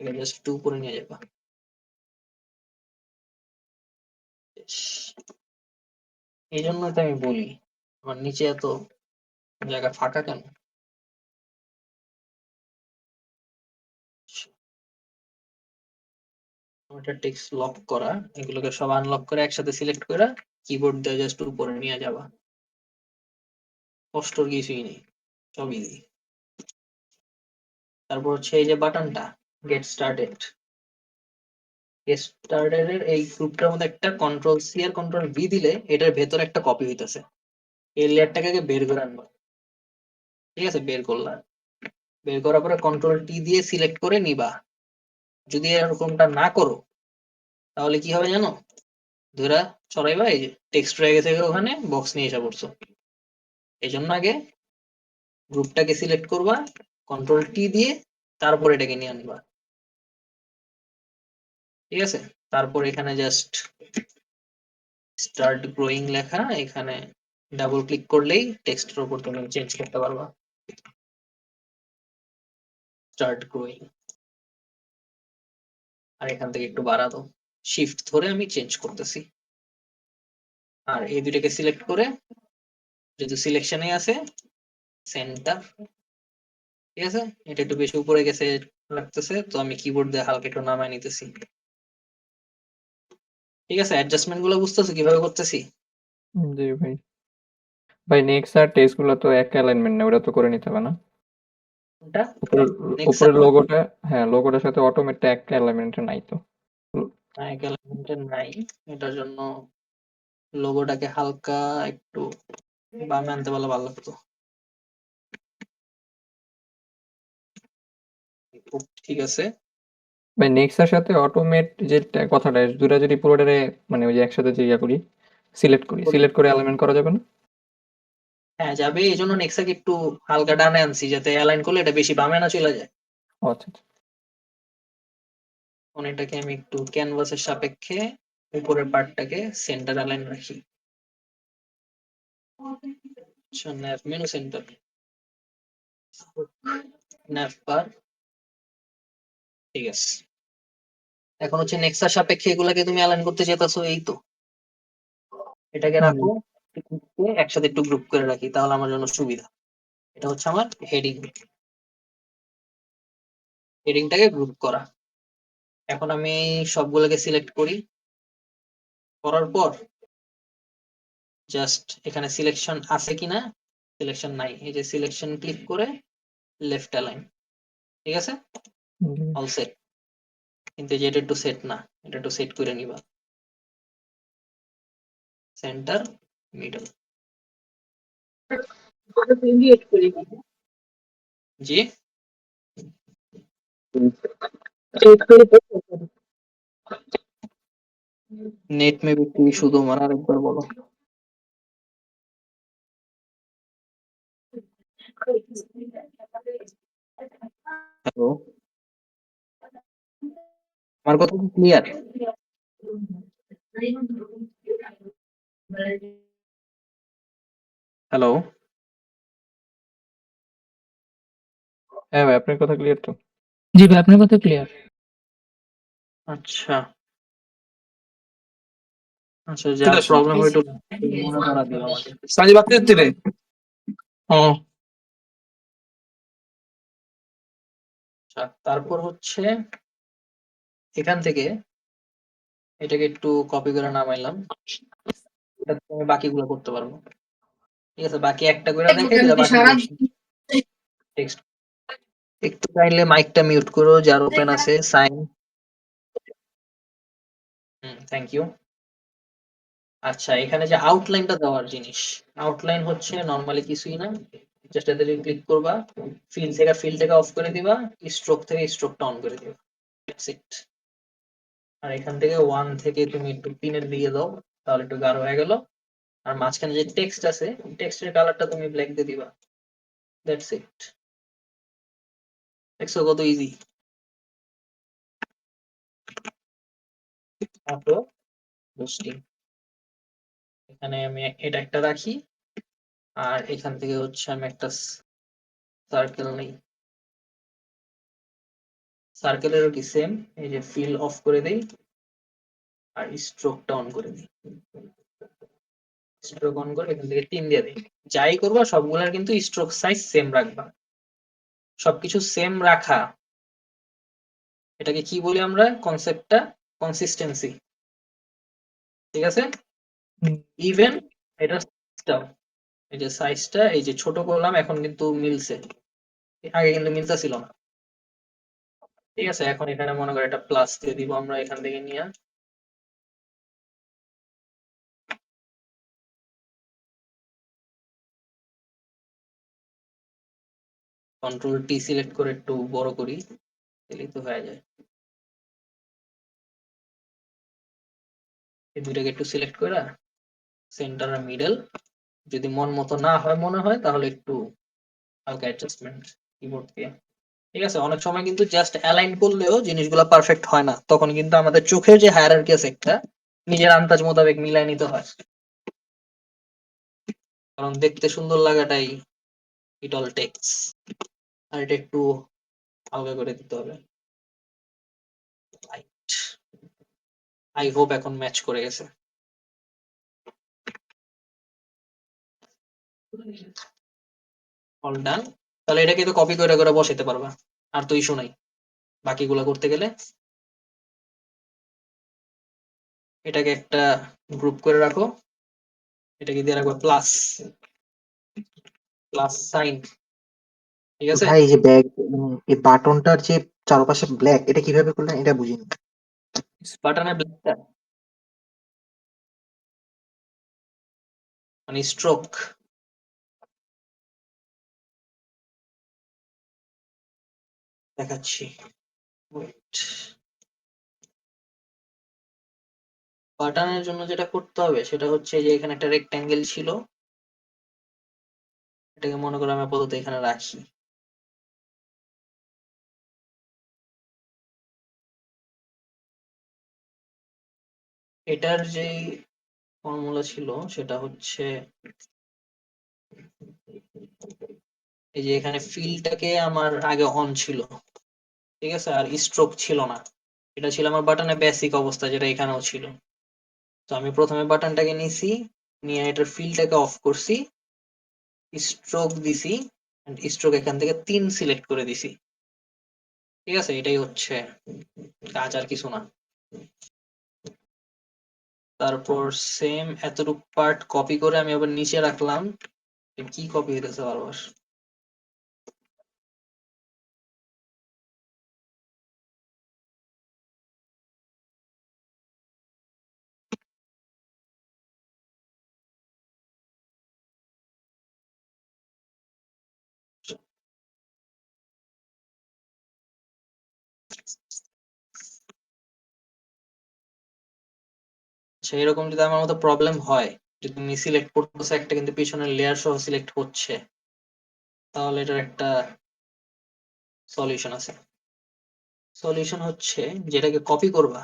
এটা জাস্ট একটু উপরে নিয়ে যাবা। এই জন্য তো আমি বলি আমার নিচে এত জায়গা ফাঁকা কেন। ওটা টেক্সট লক করা, এগুলোকে সব আনলক করে একসাথে সিলেক্ট করে কিবোর্ড দিয়ে জাস্ট উপরে নিয়ে যাবা। কষ্টর কিছুই নেই, সব ইজি। তারপর হচ্ছে এই যে বাটনটা গেট স্টার্টেড, গেট স্টার্টেড এর এই গ্রুপটার মধ্যে একটা কন্ট্রোল সি আর কন্ট্রোল ভি দিলে এটার ভেতরে একটা কপি হইতেছে। এই লেয়ারটাকে আগে বের করে আনবা। ঠিক আছে, বের করলাম, বের করার পরে কন্ট্রোল টি দিয়ে সিলেক্ট করে নিবা। যদি এরকমটা না করো তাহলে কি হবে জানো, ধরা চড়াইবা, এই যে টেক্সট রয়ে গেছে ওখানে, বক্স নিয়ে এসে পড়ছো। এই জন্য আগে গ্রুপটাকে সিলেক্ট করবা, কন্ট্রোল টি দিয়ে, তারপর এটাকে নিয়ে আনবা। ঠিক আছে, তারপর এখানে জাস্ট স্টার্ট গ্রোয়িং লেখা, এখানে ডাবল ক্লিক করলেই টেক্সটের উপর তুমি চেঞ্জ করতে পারবা। স্টার্ট গ্রোয়িং, আর এখান থেকে একটু বাড়া দাও, শিফট ধরে আমি চেঞ্জ করতেছি। আর এই দুটাকে সিলেক্ট করে, যেহেতু সিলেকশনে আছে, সেন্টার। ঠিক আছে, এটা একটু বেশি উপরে গেছে লাগতেছে, তো আমি কিবোর্ড দিয়ে হালকা একটু নামায় নিতেছি। ঠিক আছে, অ্যাডজাস্টমেন্ট গুলো বুঝতেছো কিভাবে করতেছি? জি ভাই। ভাই নেক্সট আর টেস্ট গুলো তো এক অ্যালাইনমেন্ট না, ওটা তো করে নিতে হবে না? কোনটা? উপরের নেক্সট উপরের লোগোটা, হ্যাঁ লোগোটার সাথে অটোমেট এক অ্যালাইনমেন্টে নাই তো। নাই, এটার জন্য লোগোটাকে হালকা একটু বামে আনতে পারলে ভালো লাগতো। ঠিক আছে, ভাই নেক্সট এর সাথে অটোমেট যে কথাটা, দুটা যদি পুরোটারে মানে ওই যে একসাথে যে ইয়া করি, সিলেক্ট করে অ্যালাইনমেন্ট করা যাবে না? হ্যাঁ যাবে, এই জন্য নেক্সাকে একটু হালকা ডানে আনছি যাতে অ্যালাইন করলে এটা বেশি বামে না চলে যায়। ও আচ্ছা আচ্ছা। এখন এটাকে আমি একটু ক্যানভাসের সাপেক্ষে উপরের পার্টটাকে সেন্টার অ্যালাইন রাখি। আচ্ছা, ন্যাভ মেনু সেন্টার, ন্যাভ বার। ঠিক আছে, এখন হচ্ছে নেক্সার সাপেক্ষে এগুলাকে তুমি অ্যালাইন করতে চাইতেছো, এই তো এটাকে রাখো, একসাথে একটু গ্রুপ করে রাখি তাহলে আমার জন্য সুবিধা। এটা হচ্ছে আমার হেডিং, হেডিংটাকে গ্রুপ করা। এখন আমি সবগুলোকে সিলেক্ট করি, করার পর জাস্ট এখানে সিলেকশন আছে কিনা, সিলেকশন নাই, এই যে সিলেকশন ক্লিক করে লেফট অ্যালাইন, ঠিক আছে, অল সেট। কিন্তু এই যে এটা একটু সেট না, এটা একটু সেট করে নিবা, centre middle. G net maybe একটু ইস্যু তোমার, আরেকবার বলো। হ্যালো, আমার কথা কি ক্লিয়ার? হ্যালো, হ্যাঁ ভাই, আপনার কথা ক্লিয়ার তো। জি ভাই, আপনার কথা ক্লিয়ার। আচ্ছা আচ্ছা, যার প্রবলেম হয় একটু মনে করা দিও আমাকে। সাজি বাকি রে হুম আচ্ছা, তারপর হচ্ছে এখান থেকে এটাকে একটু কপি করে নামাইলাম, এটা তুমি বাকিগুলো করতে পারবো। ঠিক আছে, বাকি একটা করে দেখে দিলা, বাকি টেক্সট। একটু চাইলে মাইকটা মিউট করো, যার ওপেন আছে সাইন। Thank you. আচ্ছা, এখানে যে আউটলাইনটা দেওয়ার জিনিস, আউটলাইন হচ্ছে নরমালি কিছুই না, জাস্ট এটাতে ক্লিক করবা, ফিল থেকে অফ করে দিবা, স্ট্রোক থেকে স্ট্রোকটা অন করে দিবা, দ্যাটস ইট। আর এখান থেকে 1 থেকে তুমি একটু পিনের দিকে দাও, তাহলে একটু গাঢ় হয়ে গেল। আর মাঝখানে যে টেক্সট আছে, টেক্সটের কালারটা তুমি ব্ল্যাক দিয়ে দিবা, দ্যাটস ইট। দেখছো কত ইজি। অটো বুস্টিং, এখানে আমি এটা একটা রাখি, আর এখান থেকে হচ্ছে আমি একটা সার্কেল নেই, সার্কেলেরও কি সেম, এই যে ফিল অফ করে দেই আর স্ট্রোকটা অন করে দিই, স্ট্রোক অন করে এখান থেকে 3 দিয়ে দিই। যাই করবা সবগুলার কিন্তু স্ট্রোক সাইজ সেম রাখবা, সবকিছু সেম রাখা, এটাকে কি বলি আমরা, কনসেপ্টটা কনসিস্টেন্সি, ঠিক আছে। ইভেন এটা সাইজটাও, এই যে সাইজটা এই যে ছোট করলাম, এখন কিন্তু মিলছে, আগে কিন্তু মিলতেছিল না। ঠিক আছে, এখন এখানে মনে করো একটা প্লাস দিয়ে দিব আমরা এখান থেকে নিয়ে, কন্ট্রোল টি সিলেক্ট করে একটু বড় করি, তাহলেই তো হয়ে যায়। এই দুইটাকে একটু সিলেক্ট করে সেন্টার আর মিডল, যদি মন মতো না হয় মনে হয় তাহলে একটু হালকা অ্যাডজাস্টমেন্ট কিবোর্ড দিয়ে। ঠিক আছে, অনেক সময় কিন্তু জাস্ট অ্যালাইন করলেও জিনিসগুলো পারফেক্ট হয় না, তখন কিন্তু আমাদের চোখের যে হায়ারার্কি আছে একটা নিজের আন্দাজ মোতাবেক মিলাই নিতে হয়, কারণ দেখতে সুন্দর লাগাটাই ইট অল টেক্স। আর এটা একটু হালকা করে দিতে হবে, লাইট। আই হোপ এখন ম্যাচ করে গেছে। All done. তাহলে এটাকে তো কপি করে করে বসাতে পারবা, আর তো ইস্যু নাই বাকিগুলো করতে গেলে। এটাকে একটা গ্রুপ করে রাখো, এটাকে দিয়ে রাখবো প্লাস, প্লাস সাইন, ঠিক আছে। ভাই এই যে ব্যাগ, এই বাটনটার যে চারপাশে ব্ল্যাক, এটা কিভাবে করলেন এটা বুঝিনি। বাটনের ব্ল্যাকটা মানে স্ট্রোক, দেখাচ্ছি, ওয়েট। বাটনের জন্য যেটা করতে হবে সেটা হচ্ছে যে এখানে একটা রেক্ট্যাঙ্গেল ছিল, এটাকে মনে করো আমি আপাতত এখানে রাখি। এটার যে ফর্মুলা ছিল সেটা হচ্ছে এই যে এখানে ফিলটাকে আমার আগে অন ছিল, ঠিক আছে, আর স্ট্রোক ছিল না, এটা ছিল আমার বাটনের বেসিক অবস্থা যেটা এখানেও ছিল। তো আমি প্রথমে বাটনটাকে নিছি, নিয়ে এটার ফিলটাকে অফ করছি, স্ট্রোক দিছি, স্ট্রোক এখান থেকে 3 সিলেক্ট করে দিছি, ঠিক আছে, এটাই হচ্ছে কাজ, আর কিছু না। তারপর সেম এতটুকু পার্ট কপি করে আমি আবার নিচে রাখলাম। কি কপি হইতেছে বারবার? আচ্ছা, এরকম যদি আমার মতো প্রবলেম হয়, যে তুমি সিলেক্ট করতেছো একটা কিন্তু পিছনের লেয়ার সহ সিলেক্ট হচ্ছে, তাহলে এটার একটা সলিউশন আছে। সলিউশন হচ্ছে, যেটাকে কপি করবা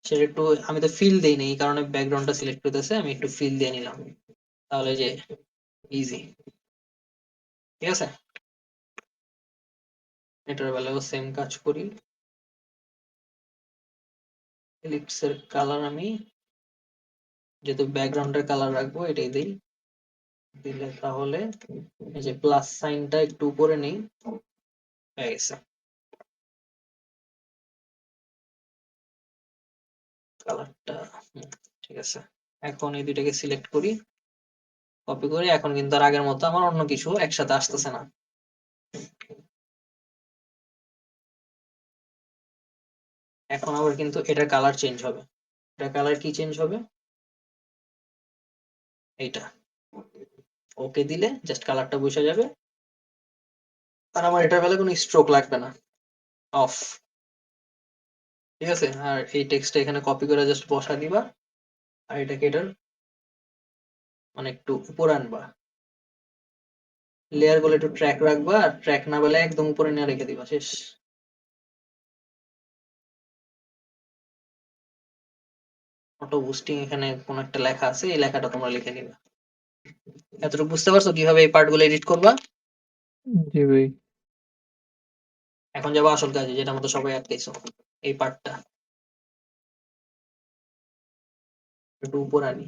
সেটা একটু, আমি তো ফিল দেই নাই, এই কারণে ব্যাকগ্রাউন্ডটা সিলেক্ট করতেছে, আমি একটু ফিল দিয়ে নিলাম, তাহলে যে ইজি। ঠিক আছে, এটার বেলাও সেম কাজ করি। এলিপসের কালার আমি যেহেতু ব্যাকগ্রাউন্ডের কালার রাখবো এটাই দিই, দিলে তাহলে এই যে প্লাস সাইনটা একটু উপরে নেই, হয়ে গেছে কালারটা। ঠিক আছে, এখন এই দুইটাকে সিলেক্ট করি, কপি করি। এখন কিন্তু আর আগের মতো আমার অন্য কিছু একসাথে আসতেছে না। এখন আবার কিন্তু এটার কালার চেঞ্জ হবে। এটার কালার কি চেঞ্জ হবে? এইটা ওকে দিলে জাস্ট কালারটা বসে যাবে, আর আমার এটার বেলা কোনো স্ট্রোক লাগবে না, অফ। ঠিক আছে, আর এই টেক্সটটা এখানে কপি করে জাস্ট বসা দিবা, আর এটাকে এটার মানে একটু উপর আনবা, লেয়ার গুলো একটু ট্র্যাক রাখবা, আর ট্র্যাক না বলে একদম উপরে নিয়ে রেখে দিবা, শেষ। অটো বুস্টিং এখানে কোন একটা লেখা আছে, এই লেখাটা তোমরা লিখে নিবা। এতটুকু বুঝতে পারছো কিভাবে এই পার্ট গুলো এডিট করবা? জি ভাই। এখন যাবো আসল কাজে, যেটা মতো সবাই আটকেছো, এই পার্টটা একটু উপর আনি।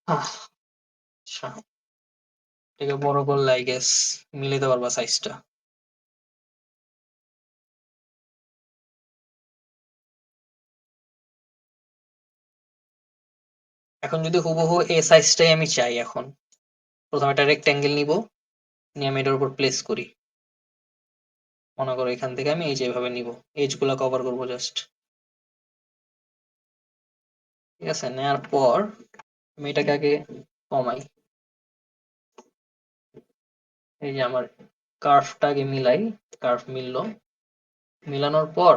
আচ্ছা, এটাকে বড় করলে আই গেস মিলাইতে পারবা সাইজটা। এখন যদি হুবহু এই সাইজটাই আমি চাই, এখন প্রথমে একটা রেক্ট্যাঙ্গেল নিব, নিয়ে আমি এটার উপর প্লেস করি। মনে করো এখান থেকে আমি এই যেভাবে নিব, এজ গুলা কভার করবো জাস্ট। ঠিক আছে, নেওয়ার পর আমি এটাকে আগে কমাই, এই যে আমার কার্ভটা আগে মিলাই, কার্ভ মিললো, মিলানোর পর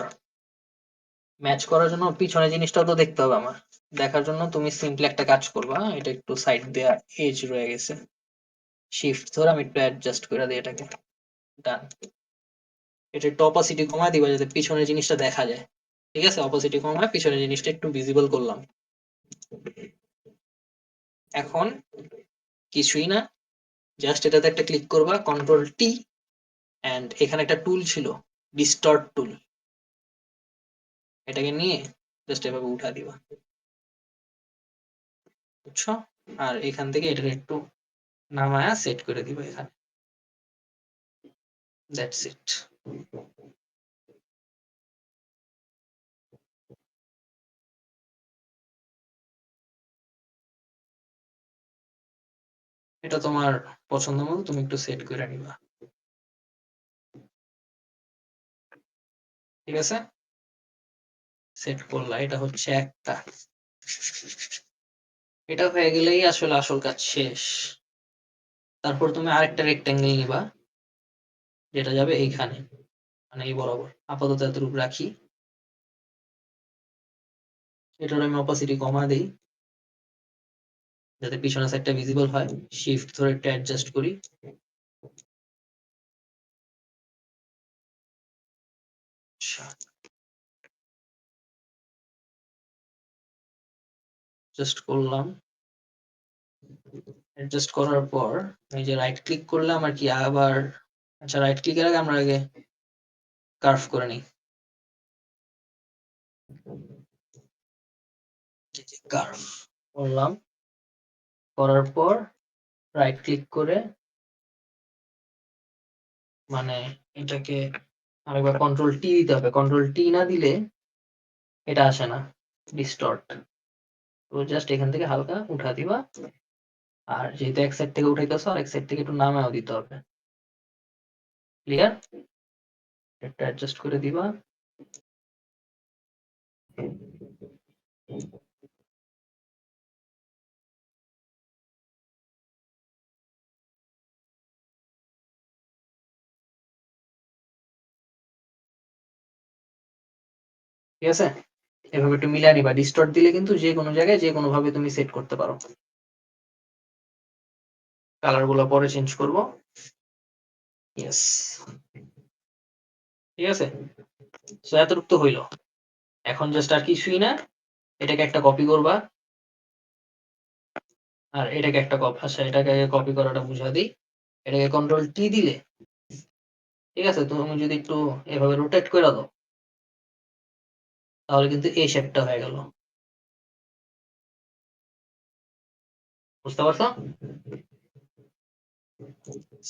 ম্যাচ করার জন্য পিছনে জিনিসটাও তো দেখতে হবে আমার। দেখার জন্য তুমি সিম্পলি একটা কাজ করবা, এটা একটু সাইড দেয়া এজ রয়ে গেছে, শিফট ধরে আমি একটু অ্যাডজাস্ট করে দিই এটাকে, ডান। এটা একটু অপাসিটি কমায় দিবা যাতে পিছনের জিনিসটা দেখা যায়। ঠিক আছে, অপাসিটি কমায় পিছনের জিনিসটা একটু ভিজিবল করলাম। এখন কিছুই না, জাস্ট এটাতে একটা ক্লিক করবা, কন্ট্রোল টি, এন্ড এখানে একটা টুল ছিল, ডিস্টর্ট টুল, এটাকে নিয়ে জাস্ট এভাবে উঠা দিবা, বুঝছো? আর এখান থেকে এটা একটু নামায়া সেট করে দিবা এখানে, দ্যাটস ইট। এটা তোমার পছন্দ মতো তুমি একটু সেট করে নিবা। ঠিক আছে, সেট করলা, এটা হচ্ছে একটা। এটা হয়ে গেলেই আসলে আসল কাজ শেষ। তারপর তুমি আরেকটা রেক্ট্যাঙ্গেল নিবা, যেটা যাবে এইখানে, মানে এই বরাবর। আপাতত এতটুকু রাখি, এটার আমি অপাসিটি কমা দিই যাতে পিছনের সাইডটা ভিজিবল হয়। শিফট ধরে একটু অ্যাডজাস্ট করি, জাস্ট করলাম। অ্যাডজাস্ট করার পর এই যে রাইট ক্লিক করলে আমার কি আবার, আচ্ছা রাইট ক্লিকের আগে আমরা আগে কার্ভ করে নিই। কার্ভ করলাম, করার পর রাইট ক্লিক করে মানে এটাকে আরেকবার কন্ট্রোল টি দিতে হবে, কন্ট্রোল টি না দিলে এটা আসে না, ডিস্টর্ট। তো জাস্ট এখান থেকে হালকা উঠা দিবা, আর যেহেতু এক সাইড থেকে উঠাইতেছো আর এক সাইড থেকে একটু নামাও দিতে হবে। ক্লিয়ার? এটা অ্যাডজাস্ট করে দিবা। ঠিক আছে, এভাবে একটু মিলিয়ে নিবা। ডিস্টর্ট দিলে কিন্তু যে কোনো জায়গায় যে কোনো ভাবে তুমি সেট করতে পারো। কালার গুলো পরে চেঞ্জ করব। ইয়েস, ঠিক আছে। সো এতটুকু তো হইলো। এখন জাস্ট আর কিছুই না, এটাকে একটা কপি করবা, আর এটাকে একটা কপি, আচ্ছা এটাকে কপি করাটা বুঝা দিই। এটাকে কন্ট্রোল টি দিলে, ঠিক আছে, তুমি যদি একটু এভাবে রোটেট করে দাও তাহলে কিন্তু এই শেপটা হয়ে গেল। বুঝতে পারছো?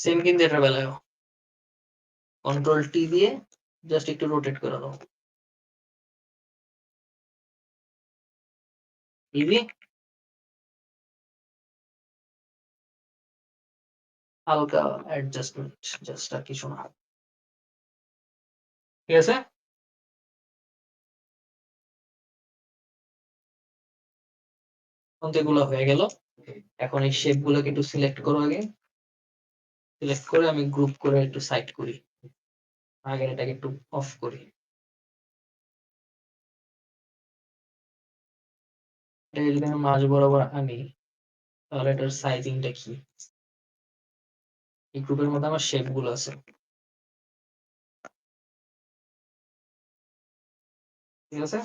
সেম কিন্তু এটার বেলায়ও কন্ট্রোল টি দিয়ে জাস্ট একটু রোটেট করে দাও। ইজি, হালকা অ্যাডজাস্টমেন্ট জাস্ট, আর কিছু না। ঠিক আছে, এগুলো হয়ে গেল। এখন এই শেপ গুলোকে একটু সিলেক্ট করো আগে। সিলেক্ট করে আমি গ্রুপ করে একটু সাইড করি। আগে এটাকে একটু অফ করি। এটা যদি আমি মাঝ বরাবর আনি তাহলে এটার সাইজিংটা কি? এই গ্রুপের মধ্যে আমার শেপ গুলো আছে। ঠিক আছে,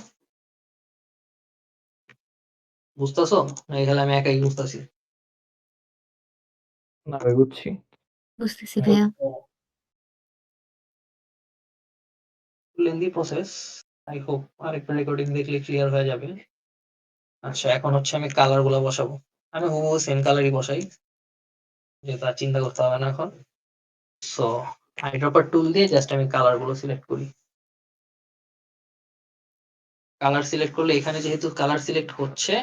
বুঝতেছো? না এখানে আমি একাই বুঝতেছি? না ভাই বুঝছি। বুঝতেছি ভাইয়া। লেন্দি প্রসেস, আই হোপ আরেকটা রেকর্ডিং দেখলে ক্লিয়ার হয়ে যাবে। আচ্ছা, এখন হচ্ছে আমি কালার গুলো বসাবো। আমি হুবহু সেম কালারই বসাই, যেহেতু আর চিন্তা করতে হবে না এখন। সো আইড্রপার টুল দিয়ে জাস্ট আমি কালার গুলো সিলেক্ট করি। কালার সিলেক্ট করলে এখানে যেহেতু কালার সিলেক্ট হচ্ছে,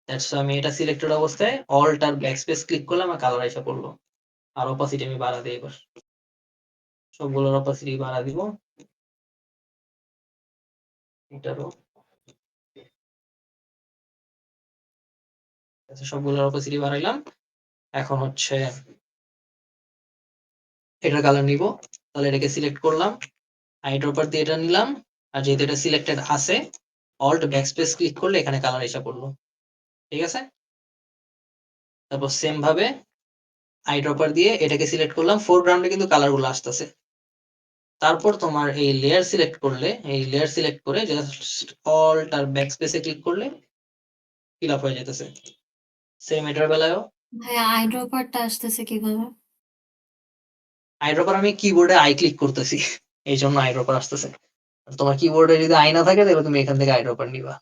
দ্যাটস আমি এটা সিলেক্টেড অবস্থায় অল্ট আর ব্যাকস্পেস ক্লিক করলাম আর কালার এসে পড়লো। আর অপাসিটি আমি বাড়া দিই, এবার সবগুলোর অপাসিটি বাড়া দিব। এটারও আচ্ছা, সবগুলোর অপাসিটি বাড়াইলাম। এখন হচ্ছে এটার কালার নিব, তাহলে এটাকে সিলেক্ট করলাম, আইড্রপার দিয়ে এটা নিলাম, আর যেহেতু এটা সিলেক্টেড আছে অল্ট ব্যাকস্পেস ক্লিক করলে এখানে কালার এসে পড়লো। ঠিক আছে, তারপর সেম ভাবে আইড্রপার দিয়ে এটাকে সিলেক্ট করলাম, ফোরগ্রাউন্ডে কিন্তু কালার গুলো আসতেছে। তারপর তোমার এই লেয়ার সিলেক্ট করলে, এই লেয়ার সিলেক্ট করে জাস্ট অল্ট আর ব্যাকস্পেসে ক্লিক করলে ফিল আপ হয়ে যেতেছে। সেম এটার বেলায়ও ভাইয়া আইড্রপারটা আসতেছে কিভাবে? আইড্রপার আমি কিবোর্ডে আই ক্লিক করতেছি, এই জন্য আইড্রপার আসতেছে। আর তোমার কিবোর্ডে যদি আই না থাকে তাহলে তুমি এখান থেকে আইড্রপার নিবা।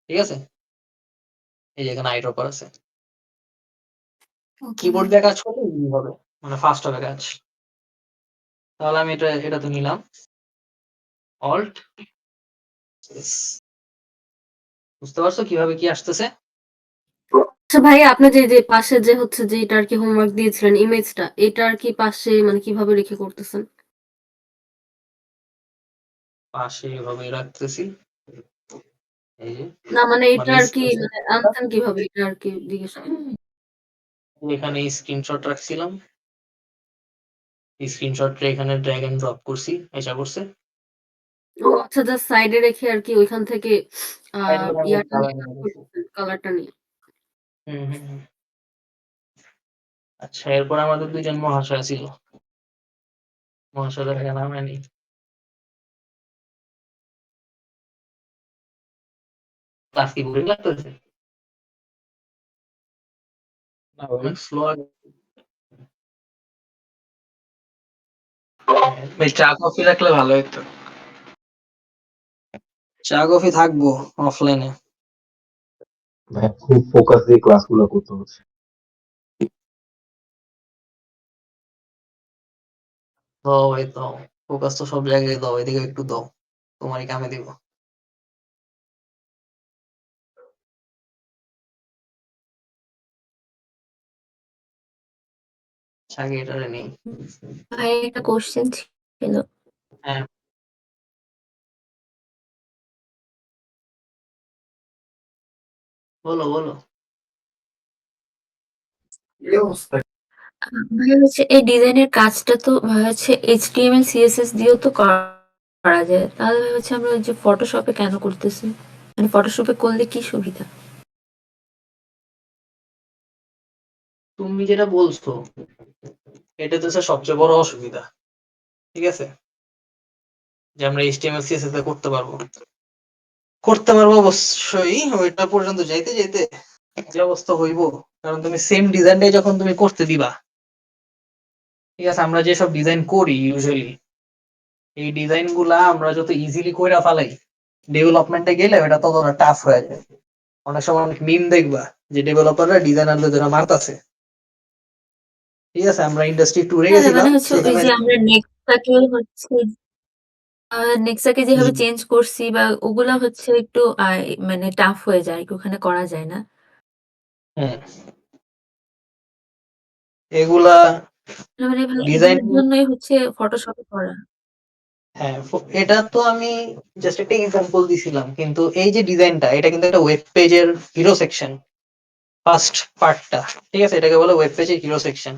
ঠিক আছে, এই যে এখানে আইড্রপার আছে। ওকে কিবোর্ড ভাই। দিয়ে কাজ করলে ইজি হবে, মানে ফাস্ট হবে কাজ। তাহলে আমি এটা তো নিলাম অল্ট। বুঝতে পারছো কিভাবে কি আসতেছে? আচ্ছা ভাইয়া আপনি যে পাশে যে হচ্ছে যে এটা আর কি হোমওয়ার্ক দিয়েছিলেন ইমেজটা, এটা আর কি পাশে মানে কিভাবে রেখে করতেছেন? পাশে এভাবে রাখতেছি, এই যে না মানে এটা মানে আর কি মানে আনছেন কিভাবে এটা আর কি জিজ্ঞেস করি। এখানে স্ক্রিনশট রাখছিলাম, স্ক্রিনশটটা এখানে ড্র্যাগ এন্ড ড্রপ করছি, এসা করছে। ও আচ্ছা, জাস্ট সাইডে রেখে আর কি ওইখান থেকে ইয়াটা নিয়ে কালারটা নিয়ে। হুম। আচ্ছা, এরপর আমাদের দুইজন মহাশয় ছিল, মহাশয়দের নাম নেই। ক্লাস কি বোরিং লাগতেছে? না ভাই অনেক স্লো। ভাই চা কফি রাখলে ভালো হতো। চা কফি থাকবো অফলাইনে। ভাই খুব ফোকাস দিয়ে ক্লাসগুলো করতে হচ্ছে। তো ভাই তো ফোকাস তো সব জায়গায় দাও, এদিকে একটু দাও, তোমারই কামে দিব। আগে এটারে নেই। ভাই একটা কোশ্চেন ছিল। হ্যাঁ, বলো বলো। ভাই হচ্ছে এই ডিজাইনের কাজটা তো ভাই হচ্ছে HTML CSS দিয়েও তো করা যায়, তাহলে ভাই হচ্ছে আমরা ওই যে ফটোশপে কেন করতেছি? মানে ফটোশপে করলে কি সুবিধা? তুমি যেটা বলছো এটা তো স্যার সবচেয়ে বড় অসুবিধা, ঠিক আছে, যে আমরা HTML CSS দিয়ে করতে পারবো অবশ্যই। ওইটা পর্যন্ত যাইতে যাইতে যে অবস্থা হইব, কারণ তুমি সেম ডিজাইনটাই যখন তুমি করতে দিবা, ঠিক আছে, আমরা যেসব ডিজাইন করি ইউজুয়ালি, এই ডিজাইন গুলা আমরা যত ইজিলি কইরা ফেলাই, ডেভেলপমেন্টে গেলে ওটা ততটা টাফ হয়ে যায়। অনেক সময় অনেক মিম দেখবা যে ডেভেলপাররা ডিজাইনারদের যারা মারতাছে, ঠিক আছে, আমরা ইন্ডাস্ট্রি ট্যুরে হ্যাঁ, গেছিলাম মানে হচ্ছে ওই সেখানে। যে আমরা নেক্সাকে যেভাবে চেঞ্জ করছি বা ওগুলা হচ্ছে একটু মানে টাফ হয়ে যায়, ওখানে করা যায় না। হুম, এগুলা মানে ভাই ডিজাইন, এগুলোর জন্যই হচ্ছে ফটোশপে করা। হ্যাঁ, এটা তো আমি জাস্ট একটা এক্সাম্পল দিছিলাম, কিন্তু এই যে ডিজাইনটা, এটা কিন্তু একটা ওয়েব পেজের হিরো সেকশন, ফার্স্ট পার্টটা, ঠিক আছে, এটাকে বলে ওয়েব পেজের হিরো সেকশন।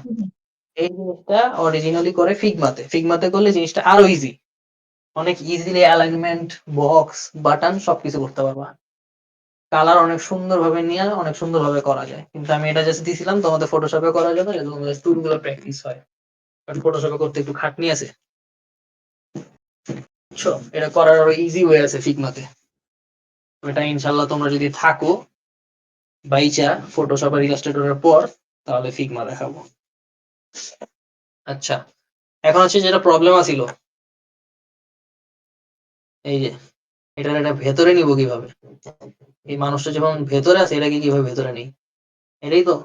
এই জিনিসটা অরিজিনালি করে ফিগমাতে, ফিগমাতে করলে জিনিসটা আরো ইজি, অনেক ইজিলি অ্যালাইনমেন্ট, বক্স, বাটন সবকিছু করতে পারবা। কালার অনেক সুন্দর ভাবে নিয়ে অনেক সুন্দর ভাবে করা যায়, কিন্তু আমি এটা জাস্ট দিছিলাম তোমাদের ফটোশপে করার জন্য, যাতে তোমাদের টুলগুলো প্র্যাকটিস হয়, কারণ ফটোশপে করতে একটু খাটনি আছে। বুঝছো? এটা করার আরো ইজি ওয়ে আছে ফিগমাতে। এটা ইনশাল্লাহ তোমরা যদি থাকো বাইচা ফটোশপ আর ইলাস্ট্রেটরের পর, তাহলে ফিগমা দেখাবো। আচ্ছা, এখন হচ্ছে যেটা প্রবলেম আছিল, এই যে এটা ভেতরে নিব কিভাবে, এই মানুষটা যখন ভেতরে আছে এটাকে কিভাবে ভেতরে নেই, এটাই তো।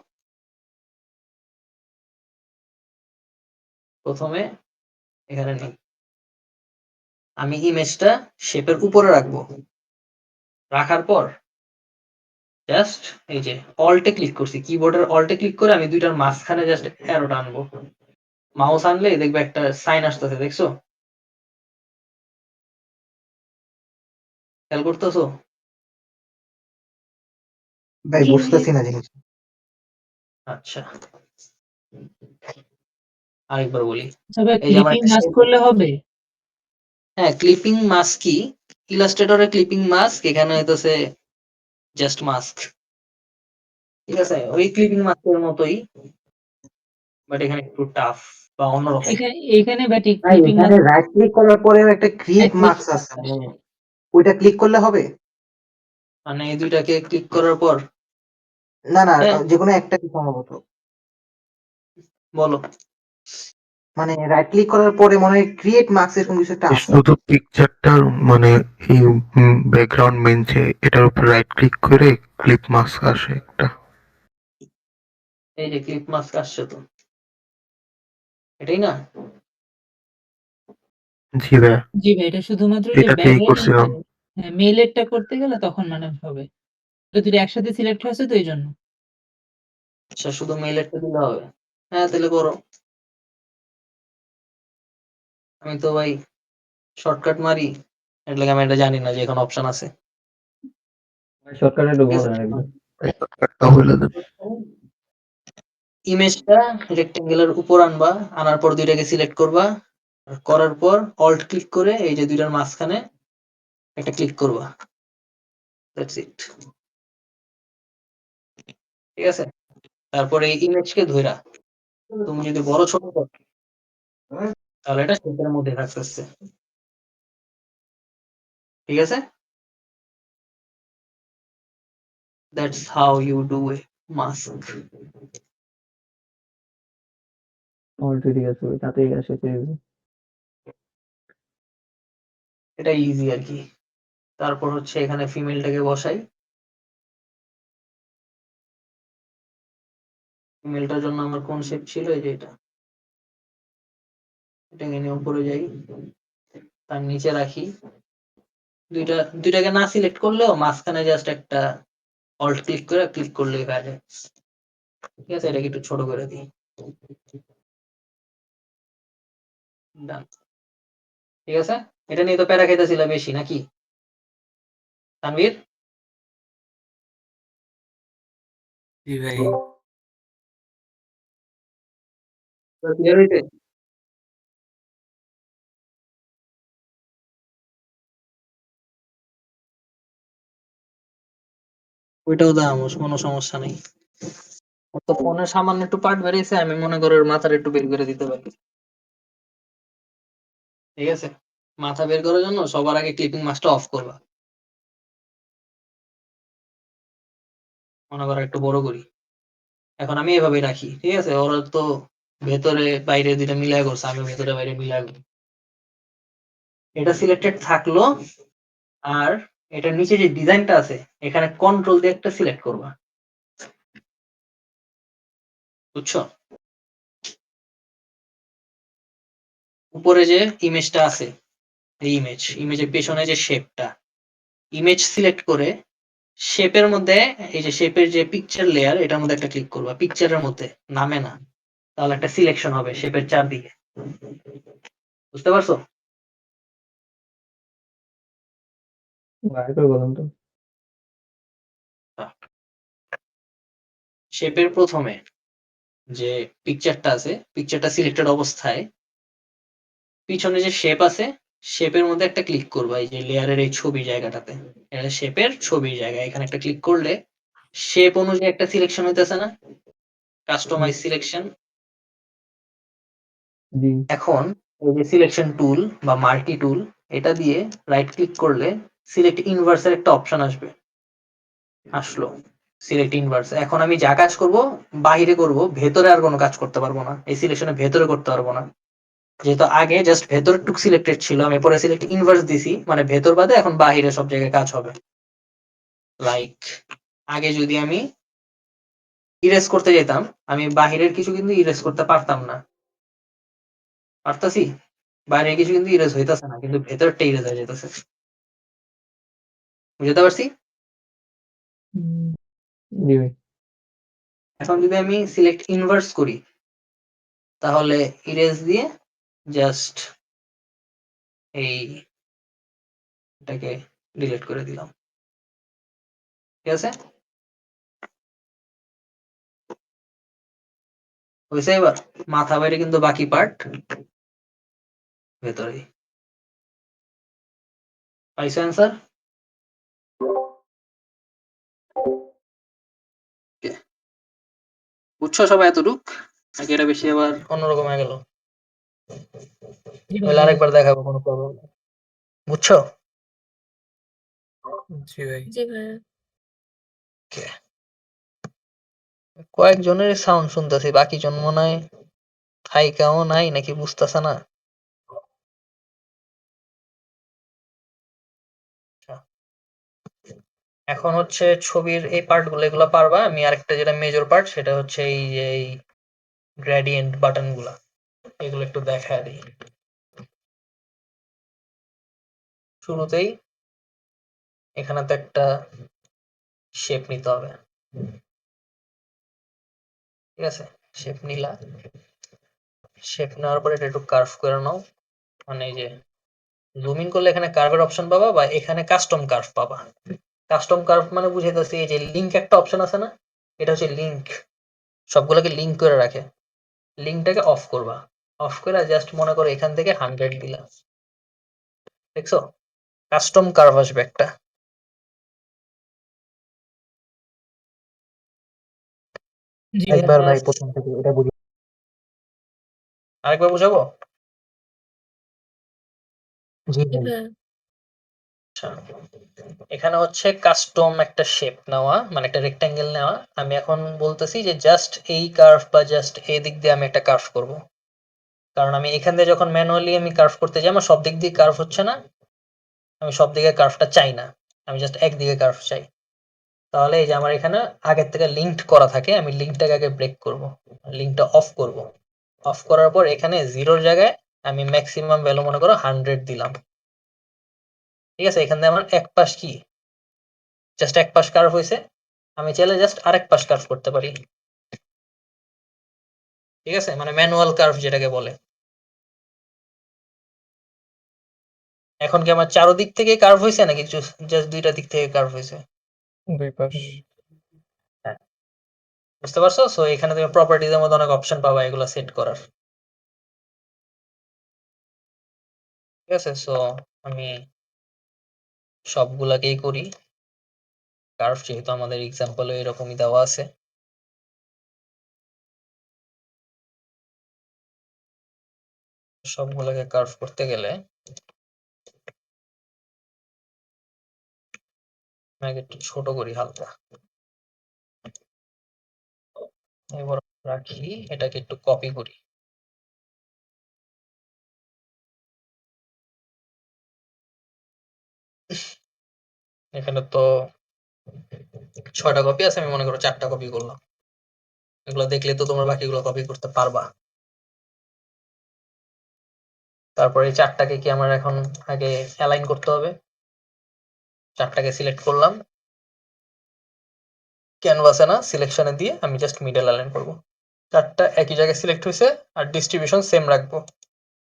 প্রথমে এখানে নেই, আমি ইমেজটা শেপের উপরে রাখবো, রাখার পর জাস্ট এই যে অল্টে ক্লিক করছি, কিবোর্ডের অল্টে ক্লিক করে আমি দুইটার মাঝখানে জাস্ট অ্যারোটা আনবো, মাউস আনলে দেখবে একটা সাইন আসতেছে, দেখছো? খেয়াল করতেছো? ভাই জি ভাই। বুঝতেছি না জিনিস। আচ্ছা, আরেকবার বলি। তবে এই যে আমার ক্লিপিং একটা মাস্ক করলে হবে? হ্যাঁ, ক্লিপিং মাস্ক কি, ইলাস্ট্রেটরে ক্লিপিং মাস্ক, এখানে হইতেছে জাস্ট মাস্ক, ঠিক আছে, ওই ক্লিপিং মাস্কের মতোই, বাট এখানে একটু টাফ বা অন্যরকম। এখানে ব্যাটি ভাই ক্লিপিং এখানে মাস্ক রাইট ক্লিক করার পরে একটা ক্রিয়েট মার্কস আছে, মানে ওইটা ক্লিক করলে হবে? মানে এই দুইটাকে ক্লিক করার পর, না না, হ্যাঁ যে কোনো একটা কি সম্ভবত, বলো। মানে রাইট ক্লিক করার পরে মনে হয় ক্রিয়েট মার্কস এরকম কিছু একটা আছে। শুধু পিকচারটার মানে এই ব্যাকগ্রাউন্ড বেঞ্চে এটার উপর রাইট ক্লিক করে ক্লিপ মাস্ক আসে একটা। এই যে ক্লিপ মাস্ক আসছে তো, এটাই না? জি ভাইয়া, জি ভাই, এটা শুধুমাত্র যে এটাতেই ব্যাকগ্রাউন্ড করছিলাম। হ্যাঁ, মেইলেরটা করতে গেলে তখন মানে হবে। তো দুটো একসাথে সিলেক্ট হয়েছে তো এই জন্য। আচ্ছা, শুধু মেইলেরটা দিলে হবে? হ্যাঁ, তাহলে করো। আমি তো ভাই শর্টকাট মারি, এর লাগে আমি এটা জানি না যে এখন অপশন আছে, শর্টকাটে ঠিক ঢুকবো আছে। না একদম। তাহলে দেন। ইমেজটা রেক্টেঙ্গেলের উপর আনবা, আনার পর দুইটাকে সিলেক্ট করবা, আর করার পর অল্ট ক্লিক করে এই যে দুইটার মাঝখানে একটা ক্লিক করবা, দ্যাটস ইট, ঠিক আছে। তারপরে এই ইমেজকে ধইরা তুমি যদি বড় ছোট করো, তাহলে এটা শেপের মধ্যে থাকতেছে, ঠিক আছে। That's how you do a mask. Already আছে, ওই তাতেই আসে পেয়ে এটা ইজি আর কি। তারপর হচ্ছে এখানে ফিমেলটাকে বসাই, ফিমেলটার জন্য আমার কোন শেপ ছিল, এই যে এটা, এটাকে নিয়ে উপরে যাই, তার নিচে রাখি। দুইটাকে না সিলেক্ট করলেও মাঝখানে জাস্ট একটা অল্ট ক্লিক করলেই হয়ে যায়। ঠিক আছে, এটাকে একটু ছোট করে দিই। Done. ঠিক আছে, এটা নিয়ে তো প্যারা খাইতেছিল বেশি নাকি তানভীর? জি ভাই। ক্লিয়ার হইছে? ওইটাও দাম, কোনো সমস্যা নেই। ওর তো ফোনের সামান্য একটু পার্ট বেরিয়েছে, আমি মনে করি ওর মাথার একটু বের করে দিতে পারি। ঠিক আছে, মাথা বের করার জন্য সবার আগে ক্লিপিং মাস্কটা অফ করবা। মনে করো একটু বড় করি, এখন আমি এভাবে রাখি। ঠিক আছে, ওরা তো ভেতরে বাইরে দুইটা মিলায় করছে, আমি ভেতরে বাইরে মিলায় করি। এটা সিলেক্টেড থাকলো, আর এটার নিচে যে ডিজাইনটা আছে এখানে কন্ট্রোল দিয়ে একটা সিলেক্ট করবা, বুঝছো? উপরে যে ইমেজটা আছে, এই ইমেজের পেছনে যে শেপটা, ইমেজ সিলেক্ট করে শেপের মধ্যে এই যে শেপের যে পিকচার লেয়ার, এটার মধ্যে একটা ক্লিক করবা, পিকচারের মধ্যে, নামে না। তাহলে একটা সিলেকশন হবে শেপের চারদিকে, বুঝতে পারছো? বলুন তো। শেপের প্রথমে যে পিকচারটা আছে, পিকচারটা সিলেক্টেড অবস্থায় পিছনে যে শেপ আছে, শেপের মধ্যে একটা ক্লিক করবা, এই যে লেয়ারের এই ছবি জায়গাটাতে, এটা শেপের ছবি জায়গা, এখানে একটা ক্লিক করলে শেপ অনুযায়ী একটা সিলেকশন হইতেছে না, কাস্টমাইজ সিলেকশন। জি। এখন এই যে সিলেকশন টুল বা মার্কি টুল, এটা দিয়ে রাইট ক্লিক করলে সিলেক্ট ইনভার্স এর একটা অপশন আসবে, আসলো সিলেক্ট ইনভার্স। এখন আমি যা কাজ করব বাহিরে করব, ভেতরে আর কোনো কাজ করতে পারবো না, এই সিলেকশনের ভেতরে করতে পারবো না, যেহেতু আগে জাস্ট ভেতর টুক সিলেক্টেড ছিল, আমি পরে সিলেক্ট ইনভার্স দিছি, মানে ভেতর বাদে এখন বাহিরে সব জায়গায় কাজ হবে। লাইক আগে যদি আমি ইরেজ করতে যেতাম, আমি বাহিরের কিছু কিন্তু ইরেজ করতে পারতাম না, পারতাছি, বাইরের কিছু কিন্তু ইরেজ হইতাছে না, কিন্তু ভেতরটা ইরেজ হয়ে যেতেছে, বুঝতে পারছি? জি ভাই। এখন যদি আমি সিলেক্ট ইনভার্স করি, তাহলে ইরেজ দিয়ে জাস্ট এই এটাকে ডিলিট করে দিলাম। ঠিক আছে, হয়েছে? এবার মাথা বাইরে কিন্তু বাকি পার্ট ভেতরে। পাইছো অ্যান্সার? বুঝছো সবাই এতটুক, নাকি এটা বেশি আবার অন্যরকম হয়ে গেল? তাহলে আরেকবার দেখাবো, কোনো প্রবলেম নেই। বুঝছো? জি ভাই। জি ভাইয়া। কয়েকজনের সাউন্ড শুনতেছি, বাকি জন মনে হয় থাইকাও নাই নাকি বুঝতেছে না। এখন হচ্ছে ছবির এই পার্ট গুলো, এগুলো পারবা। আমি আরেকটা যেটা মেজর পার্ট, সেটা হচ্ছে এই যে এই গ্রেডিয়েন্ট বাটন গুলা, এগুলো একটু দেখা দিই। শুরুতেই এখানে তো একটা শেপ নিতে হবে, ঠিক আছে? শেপ নিলা, শেপ নেওয়ার পরে এটা একটু কার্ভ করে নাও, মানে এই যে জুম ইন করলে এখানে কার্ভের অপশন পাবা, বা এখানে কাস্টম কার্ভ পাবা। কাস্টম কার্ভ মানে বুঝাইতেছি এই যে লিঙ্ক একটা অপশন আছে না, এটা হচ্ছে লিঙ্ক, সবগুলোকে লিঙ্ক করে রাখে। লিঙ্কটাকে অফ করবা, অফ করে জাস্ট মনে করো এখান থেকে 100 দিলা, দেখছো? কাস্টম কার্ভ আসবে একটা। জি একবার ভাইয়া। ভাই প্রথম থেকে এটা বুঝি। আরেকবার বুঝাবো? জি জি ভাই। ভাইয়া। আচ্ছা, এখানে হচ্ছে কাস্টম একটা শেপ নেওয়া, মানে একটা রেক্ট্যাঙ্গেল নেওয়া। আমি এখন বলতেছি যে জাস্ট এই কার্ভ বা জাস্ট এই দিক দিয়ে আমি একটা কার্ভ করব, কারণ আমি এখান দিয়ে যখন ম্যানুয়ালি আমি কার্ভ করতে যাই আমার সব দিক দিয়ে কার্ভ হচ্ছে না, আমি সব দিকে কার্ভটা চাই না, আমি জাস্ট একদিকে কার্ভ চাই। তাহলে এই যে আমার এখানে আগের থেকে লিঙ্কড করা থাকে, আমি লিঙ্কটাকে আগে ব্রেক করব, লিঙ্কটা অফ করব। অফ করার পর এখানে জিরোর জায়গায় আমি ম্যাক্সিমাম ভ্যালু মনে করো 100 দিলাম। ঠিক আছে, এখান থেকে আমার এক পাশ কি জাস্ট এক পাশ কার্ভ হয়েছে, আমি চাইলে জাস্ট আরেক পাশ কার্ভ করতে পারি। ঠিক আছে, মানে ম্যানুয়াল কার্ভ যেটাকে বলে। এখন কি আমার চারোদিক থেকে কার্ভ হয়েছে নাকি জাস্ট দুইটা দিক থেকে কার্ভ হয়েছে? দুই পাশ। হ্যাঁ, বুঝতে পারছো? সো এখানে তুমি প্রপার্টিজের মধ্যে অনেক অপশন পাবা এগুলো সেট করার। ঠিক আছে, সো আমি সবগুলাকেই করি। কার্ভ যেহেতু আমাদের এক্সাম্পলে এরকমই দেওয়া আছে। সবগুলোকে কার্ভ করতে গেলে আমি একটু ছোট করি হালকা, এবার রাখি, এটাকে একটু কপি করি। এখানে তো 6টা কপি আছে, আমি মনে করো 4টা কপি করলাম। এগুলো দেখলে তো তোমরা বাকিগুলো কপি করতে পারবা। তারপরে এই 4টাকে কি আমার এখন আগে অ্যালাইন করতে হবে। 4টাকে সিলেক্ট করলাম, ক্যানভাসে না সিলেকশনে দিয়ে আমি জাস্ট মিডল অ্যালাইন করব। 4টা একই জায়গায় সিলেক্ট হয়েছে, আর ডিস্ট্রিবিউশন সেম রাখবো,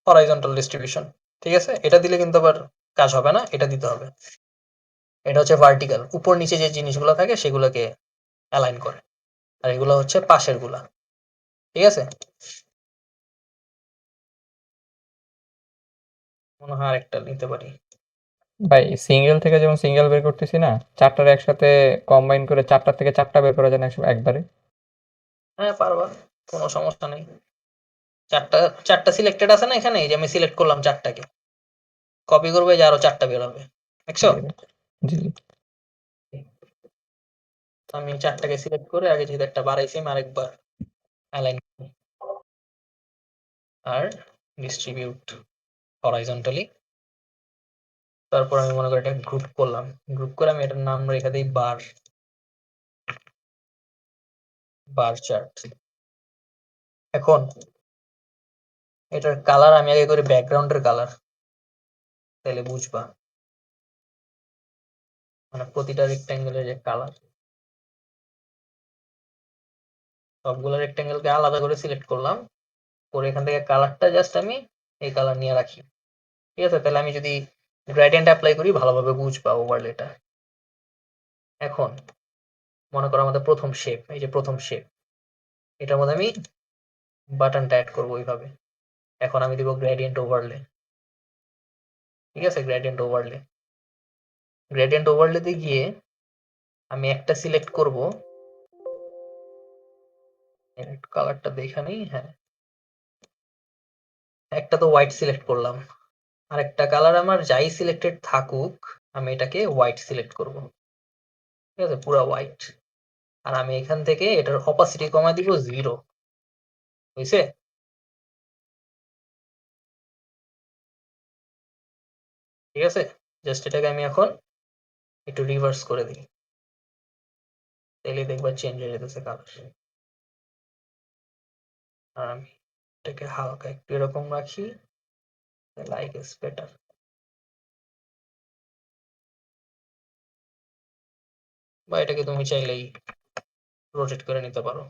হরাইজন্টাল ডিস্ট্রিবিউশন। ঠিক আছে, এটা দিলে কিন্তু আবার কাজ হবে না, এটা দিতে হবে। এটা হচ্ছে ভার্টিক্যাল, উপর নিচে যে জিনিসগুলো থাকে সেগুলোকে অ্যালাইন করে, আর এগুলো হচ্ছে পাশের গুলা। ঠিক আছে, মনে হয় আরেকটা নিতে পারি। ভাই সিঙ্গেল থেকে যেমন সিঙ্গেল বের করতেছি না, 4টার একসাথে কম্বাইন করে 4টা থেকে 4টা বের করা যায় না একবারে? হ্যাঁ পারবা, কোনো সমস্যা নেই। 4টা সিলেক্টেড আছে না এখানে, এই যে আমি সিলেক্ট করলাম 4টাকে, কপি করবে যে আরো 4টা বের হবে। দেখছো, জি জি। আমি 4টাকে সিলেক্ট করে আগে যেহেতু একটা বাড়াইছি আমি আরেকবার অ্যালাইন আর ডিস্ট্রিবিউট হরাইজন্টালি। তারপর আমি মনে করি এটা গ্রুপ করলাম, গ্রুপ করে আমি এটার নাম রেখে দিই বার চার্ট। এখন এটার কালার আমি আগে করি ব্যাকগ্রাউন্ডের কালার, তাহলে বুঝবা মানে প্রতিটা রেক্ট্যাঙ্গেলের যে কালার। সবগুলো রেক্ট্যাঙ্গেলকে আলাদা করে সিলেক্ট করলাম, করে এখান থেকে কালারটা জাস্ট আমি এই কালার নিয়ে রাখি। ঠিক আছে, তাহলে আমি যদি গ্রেডিয়েন্ট অ্যাপ্লাই করি ভালোভাবে বুঝবা ওভারলেটা। এখন মনে করো আমাদের প্রথম শেপ, এই যে প্রথম শেপ, এটার মধ্যে আমি বাটনটা অ্যাড করবো এইভাবে। এখন আমি দিব গ্রেডিয়েন্ট ওভারলে। ঠিক আছে, গ্রেডিয়েন্ট ওভারলে, গ্রেডিয়েন্ট ওভারলেতে গিয়ে আমি একটা সিলেক্ট করব, কালারটা দেখে নেই। হ্যাঁ, একটা তো হোয়াইট সিলেক্ট করলাম, আর একটা কালার আমার যাই সিলেক্টেড থাকুক আমি এটাকে হোয়াইট সিলেক্ট করব। ঠিক আছে, পুরো হোয়াইট। আর আমি এখান থেকে এটার অপাসিটি কমাই দিব 0। হয়েছে? ঠিক আছে, জাস্ট এটাকে আমি এখন একটু রিভার্স করে দিই, তাহলে দেখবা চেঞ্জ হয়ে যেতেছে কালার। আর আমি এটাকে হালকা একটু এরকম রাখি, লাইক ইজ বেটার। বা এটাকে তুমি চাইলেই রোটেট করে নিতে পারো।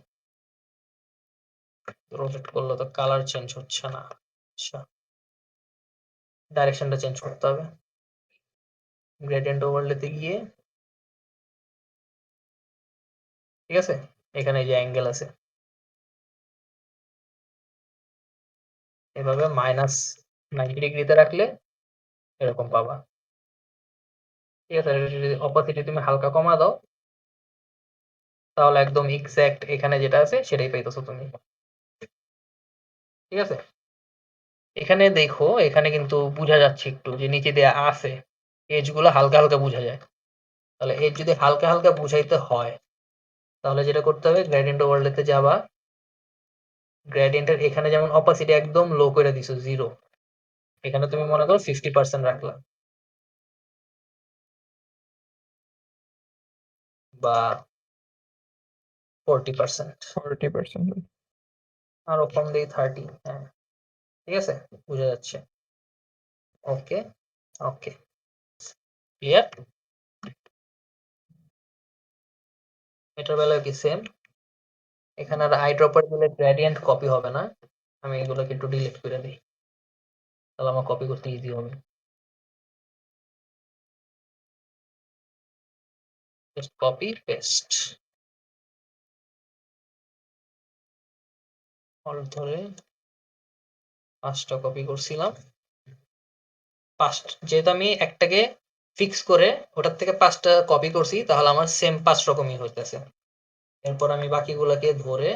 রোটেট করলে তো কালার চেঞ্জ হচ্ছে না। আচ্ছা, ডাইরেকশনটা চেঞ্জ করতে হবে। গ্রেডিয়েন্ট ওভারলেতে গিয়ে, ঠিক আছে, এখানে যে অ্যাঙ্গেল আছে এভাবে -90°তে রাখলে এরকম পাবা। ঠিক আছে, যদি অপাসিটি তুমি হালকা কমা দাও তাহলে একদম এক্সাক্ট এখানে যেটা আছে সেটাই পাইতেছো তুমি। ঠিক আছে, এখানে দেখো, এখানে কিন্তু বোঝা যাচ্ছে একটু যে নিচে দেয়া আছে, এজ গুলো হালকা হালকা বোঝা যায়। তাহলে এজ যদি হালকা হালকা বুঝাইতে হয় তাহলে যেটা করতে হবে, গ্রেডিয়েন্ট ওভারলেতে যাবা, গ্রেডিয়েন্টের এখানে যেমন অপাসিটি একদম লো করে দিছো 0, এখানে তুমি মনে করো 50% রাখলা বা 40%, 40%। আরো কম দেই 30। হ্যাঁ, ঠিক আছে, বোঝা যাচ্ছে? ওকে, ওকে, ক্লিয়ার? এটার বেলায় কি সেম? এখানে আর আইড্রপার দিলে গ্রেডিয়েন্ট কপি হবে না। আমি এগুলোকে একটু ডিলিট করে দিই, তাহলে আমার কপি করতে ইজি হবে। জাস্ট কপি পেস্ট, অল্ট ধরে 5টা কপি করছিলাম। যেহেতু আমি একটাকে ফিক্স করে ওটার থেকে 5টা কপি করছি, তাহলে আমার সেম 5 রকমই হইতেছে। এরপর আমি বাকিগুলোকে ধরে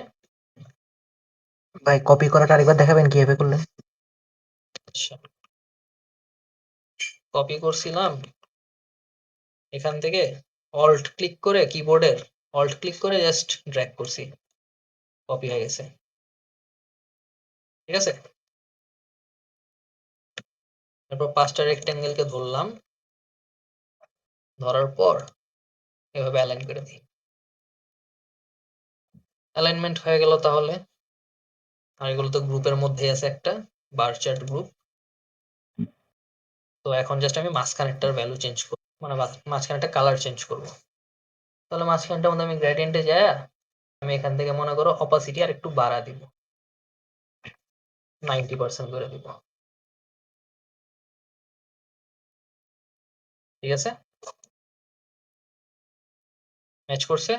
ভাই কপি করাটা আরেকবার দেখাবেন কিভাবে করলেন? কপি করছিলাম এখান থেকে, অল্ট ক্লিক করে কিবোর্ডের অল্ট ক্লিক করে জাস্ট ড্র্যাগ করছি, কপি হয়ে গেছে। ঠিক আছে, এরপর 5টা রেক্টেঙ্গেলকে ধরলাম, ধরার পর এভাবে অ্যালাইন করে দিই। অ্যালাইনমেন্ট হয়ে গেল তাহলে। আর এগুলো তো গ্রুপের মধ্যেই আছে, একটা বার চার্ট গ্রুপ। তো এখন জাস্ট আমি মাঝখানেরটার ভ্যালু চেঞ্জ করব, মানে মাঝখানেরটা কালার চেঞ্জ করব। তাহলে মাঝখানটার মধ্যে আমি গ্রেডিয়েন্টে যাই, আমি এখান থেকে মনে করো অপাসিটি আর একটু বাড়া দিব, 90% করে দিব। ঠিক আছে, ম্যাচ করছে?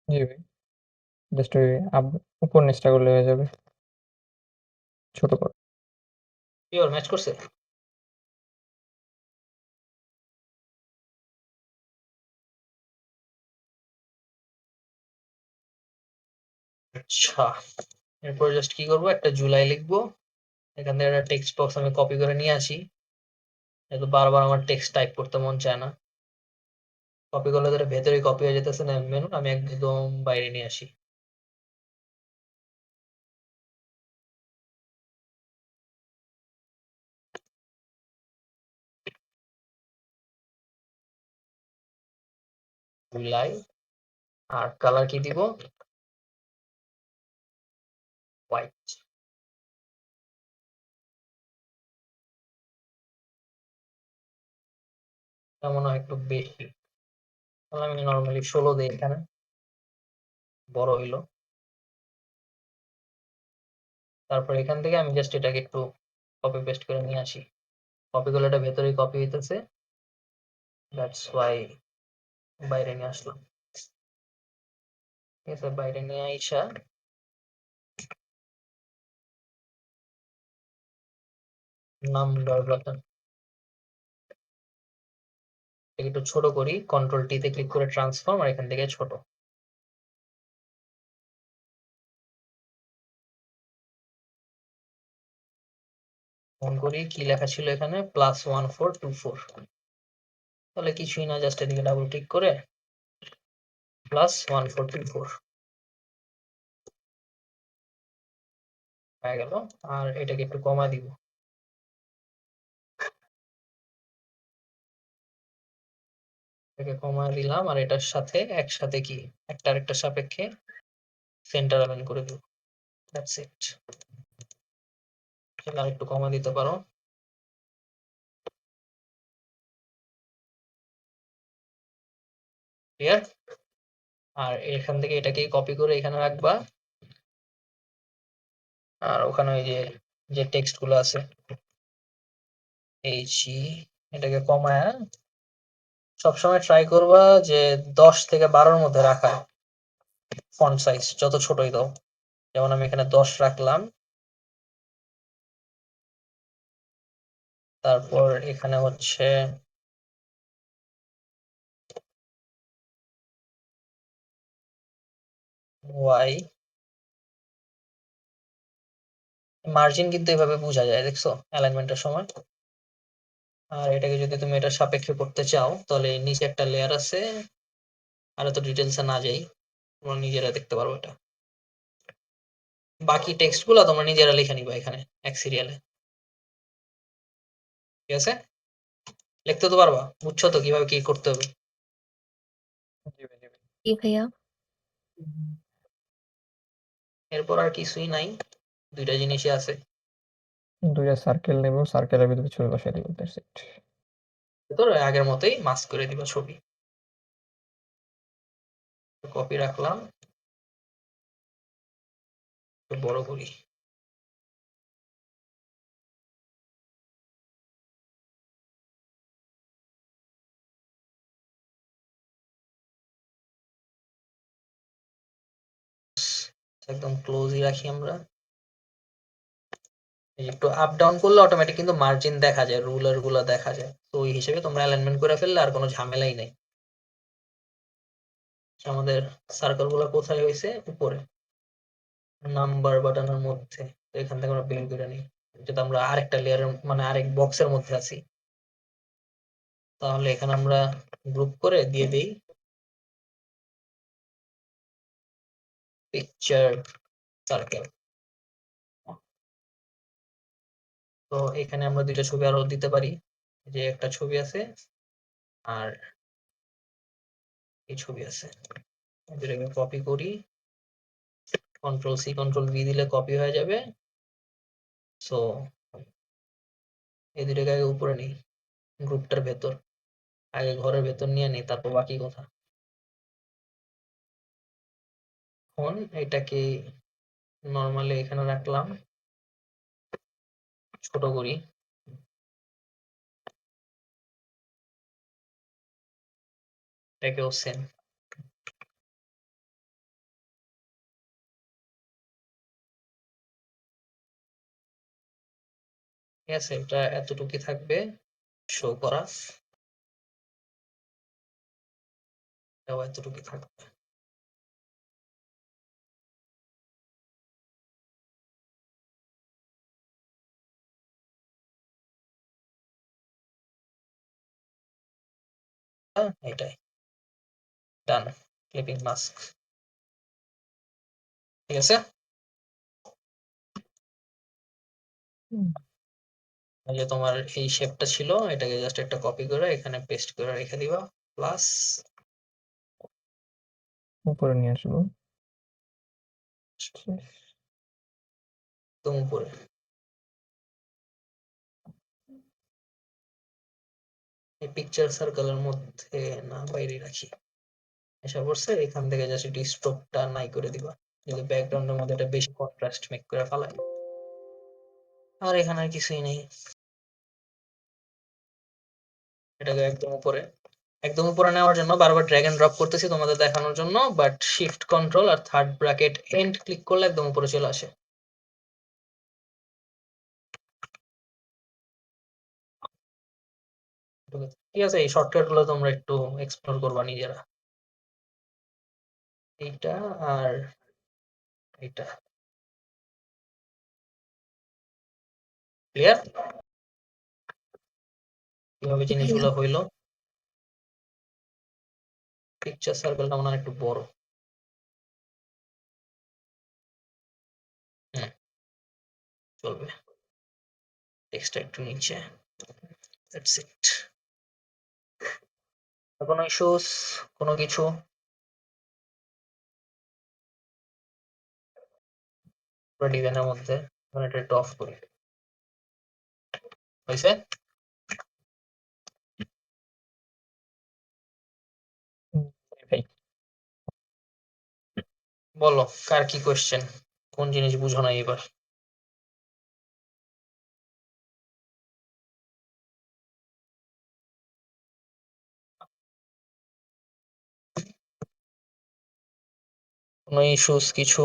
জি ভাই, জাস্ট ওই উপর নিচটা করলে হয়ে যাবে, ছোট করো। শিওর ম্যাচ করছে? আচ্ছা, এরপর জাস্ট কি করব, একটা জুলাই লিখবো। এখান থেকে একটা টেক্সট বক্স আমি কপি করে নিয়ে আসি, যেহেতু বারবার আমার টেক্সট টাইপ করতে মন চায় না। কপি করলে ধরে ভেতরে কপি হয়ে যেতেছে না মেনু, আমি একদম বাইরে নিয়ে আসি। জুলাই, আর কালার কি দিব? হোয়াইট। মনে হয় একটু বেশি, তাহলে আমি নর্মালি 16 দিই এখানে, বড় হইলো। তারপর এখান থেকে আমি জাস্ট এটাকে একটু কপি পেস্ট করে নিয়ে আসি। কপি করলে এটা ভেতরেই কপি হইতেছে, দ্যাটস ওয়াই বাইরে নিয়ে আসলাম। ঠিক আছে, বাইরে নিয়ে আইসা নাম্বার বাটন একটু ছোট করি, কন্ট্রোল টি তে ক্লিক করে ট্রান্সফর্ম, আর এখান থেকে ছোট। ফোন করি কি লেখা ছিল এখানে, +1424, তাহলে কিছুই না, জাস্ট এদিকে ডাবল ক্লিক করে +1424 হয়ে গেল। আর এটাকে একটু কমা দিব, এটাকে কমা দিলাম, আর এটার সাথে একসাথে কি একটা আরেকটার সাপেক্ষে সেন্টার অ্যালাইন করে দেব, দ্যাটস ইট। আর একটু কমা দিতে পারো। ক্লিয়ার? আর এখান থেকে এটাকেই কপি করে এখানে রাখবা, আর ওখানে ওই যে যে টেক্সট গুলো আছে এটাকে কমায় সবসময় ট্রাই করবা যে 10 থেকে 12-র মধ্যে রাখা ফন্ট সাইজ, যত ছোটই দাও। যেমন আমি এখানে 10 রাখলাম, তারপর এখানে হচ্ছে ওয়াই, মার্জিন কিন্তু এভাবে বোঝা যায়, দেখছো অ্যালাইনমেন্টের সময়। আর এটাকে যদি তুমি এটার সাপেক্ষে করতে চাও, তাহলে নিচে একটা লেয়ার আছে, আর এত ডিটেলসে না যাই, তোমরা নিজেরা দেখতে পারো এটা। বাকি টেক্সট গুলো তোমরা নিজেরা লিখে নিবা এখানে এক সিরিয়ালে। ঠিক আছে, লিখতে তো পারবা, বুঝছো তো কিভাবে কি করতে হবে? জি ভাই, জি ভাই। জি ভাইয়া। এরপর আর কিছুই নাই, দুইটা জিনিসই আছে। দুইটা সার্কেল নেব, সার্কেলের ভিতরে ছবি বসাই দিব, দ্যাটস ইট। ভেতর আগের মতোই মাস্ক করে দিবা ছবি, কপি রাখলাম, একটু বড় করি। একদম ক্লোজই রাখি আমরা। এই একটু আপ ডাউন করলে অটোমেটিক কিন্তু মার্জিন দেখা যায়, রুলার গুলো দেখা যায়, তো ওই হিসেবে তোমরা অ্যালাইনমেন্ট করে ফেললে আর কোনো ঝামেলাই নেই। আমাদের সার্কেল গুলো কোথায় হয়েছে? উপরে নাম্বার বাটনের মধ্যে। তো এখান থেকে আমরা বের করে নিই, যেটা আমরা আরেকটা লেয়ারের মানে আরেক বক্সের মধ্যে আছি। তাহলে এখানে আমরা গ্রুপ করে দিয়ে দেই পিকচার সার্কেল। তো এখানে আমরা দুইটা ছবি আরো দিতে পারি, যে একটা ছবি আছে আর এই ছবি আছে, দুটোকে কপি করি, কন্ট্রোল সি কন্ট্রোল ভি দিলে কপি হয়ে যাবে। সো এই দুটোকে আগে উপরে নিই, গ্রুপটার ভেতর, আগে ঘরের ভেতর নিয়ে নিই, তারপর বাকি কথা। এখন এটাকে নর্মালি এখানে রাখলাম, ছোট করি, এটাকেও সেম। ঠিক আছে, এটা এতটুকুই থাকবে শো করা, এটাও এতটুকুই থাকবে। এটাই ডান, ক্লিপিং মাস্ক। ঠিক আছে, এই যে তোমার এই শেপটা ছিল, এটাকে জাস্ট একটা কপি করে এখানে পেস্ট করে রেখে দিবা, প্লাস উপরে নিয়ে আসবো। একদম উপরে। এই পিকচার সার্কেলের মধ্যে না, বাইরে রাখি। এসে পড়ছে, এখান থেকে জাস্ট একটু স্ট্রোকটা নাই করে দিবা, যদি ব্যাকগ্রাউন্ডের মধ্যে এটা বেশি কন্ট্রাস্ট মেক করে ফেলায়। আর এখানে আর কিছুই নেই, এটাকে একদম উপরে, একদম উপরে নেওয়ার জন্য বারবার ড্র্যাগ এন্ড ড্রপ করতেছি তোমাদের দেখানোর জন্য, বাট শিফট কন্ট্রোল আর থার্ড ব্র্যাকেট এন্ড ক্লিক করলে একদম উপরে চলে আসে। ঠিক আছে, এই শর্টকাট গুলো তোমরা একটু এক্সপ্লোর করবা নিজেরা। এইটা আর এইটা ক্লিয়ার, কিভাবে জিনিসগুলো হইলো। পিকচার সার্কেলটা মনে হয় একটু বড়, চলবে। টেক্সটটা একটু নিচে, দ্যাটস ইট। কোনো ইস্যুস, কোনো কিছু? ডিজাইনের মধ্যে এটা একটু অফ করি, হয়েছে? ভাই বলো, কার কি কোয়েশ্চেন, কোন জিনিস বুঝো না এবার? কোনো ইস্যুস কিছু?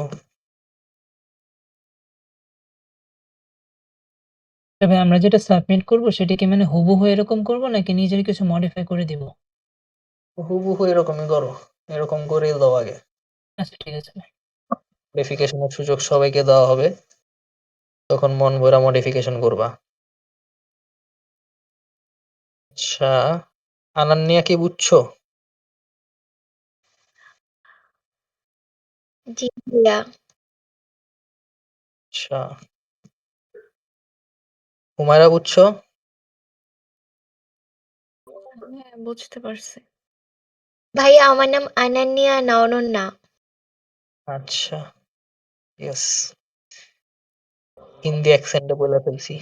তবে আমরা যেটা সাবমিট করব সেটা কি মানে হুবহু এরকম করব নাকি নিজের কিছু মডিফাই করে দিব? হুবহু এরকমই করো, এরকম করেই দাও আগে। আচ্ছা ঠিক আছে ভাই। মডিফিকেশনের সুযোগ সবাইকে দেওয়া হবে, তখন মন ভরা মডিফিকেশন করবা। আচ্ছা, আনান্নিয়া কি বুঝছো? জি ভাইয়া। আচ্ছা, হুমায়রা বুঝছো? হ্যাঁ, বুঝতে পারছি। ভাইয়া আমার নাম আনান্নিয়া, না অনন্যা। আচ্ছা, ইয়েস, হিন্দি অ্যাকসেন্টে বলে ফেলছি।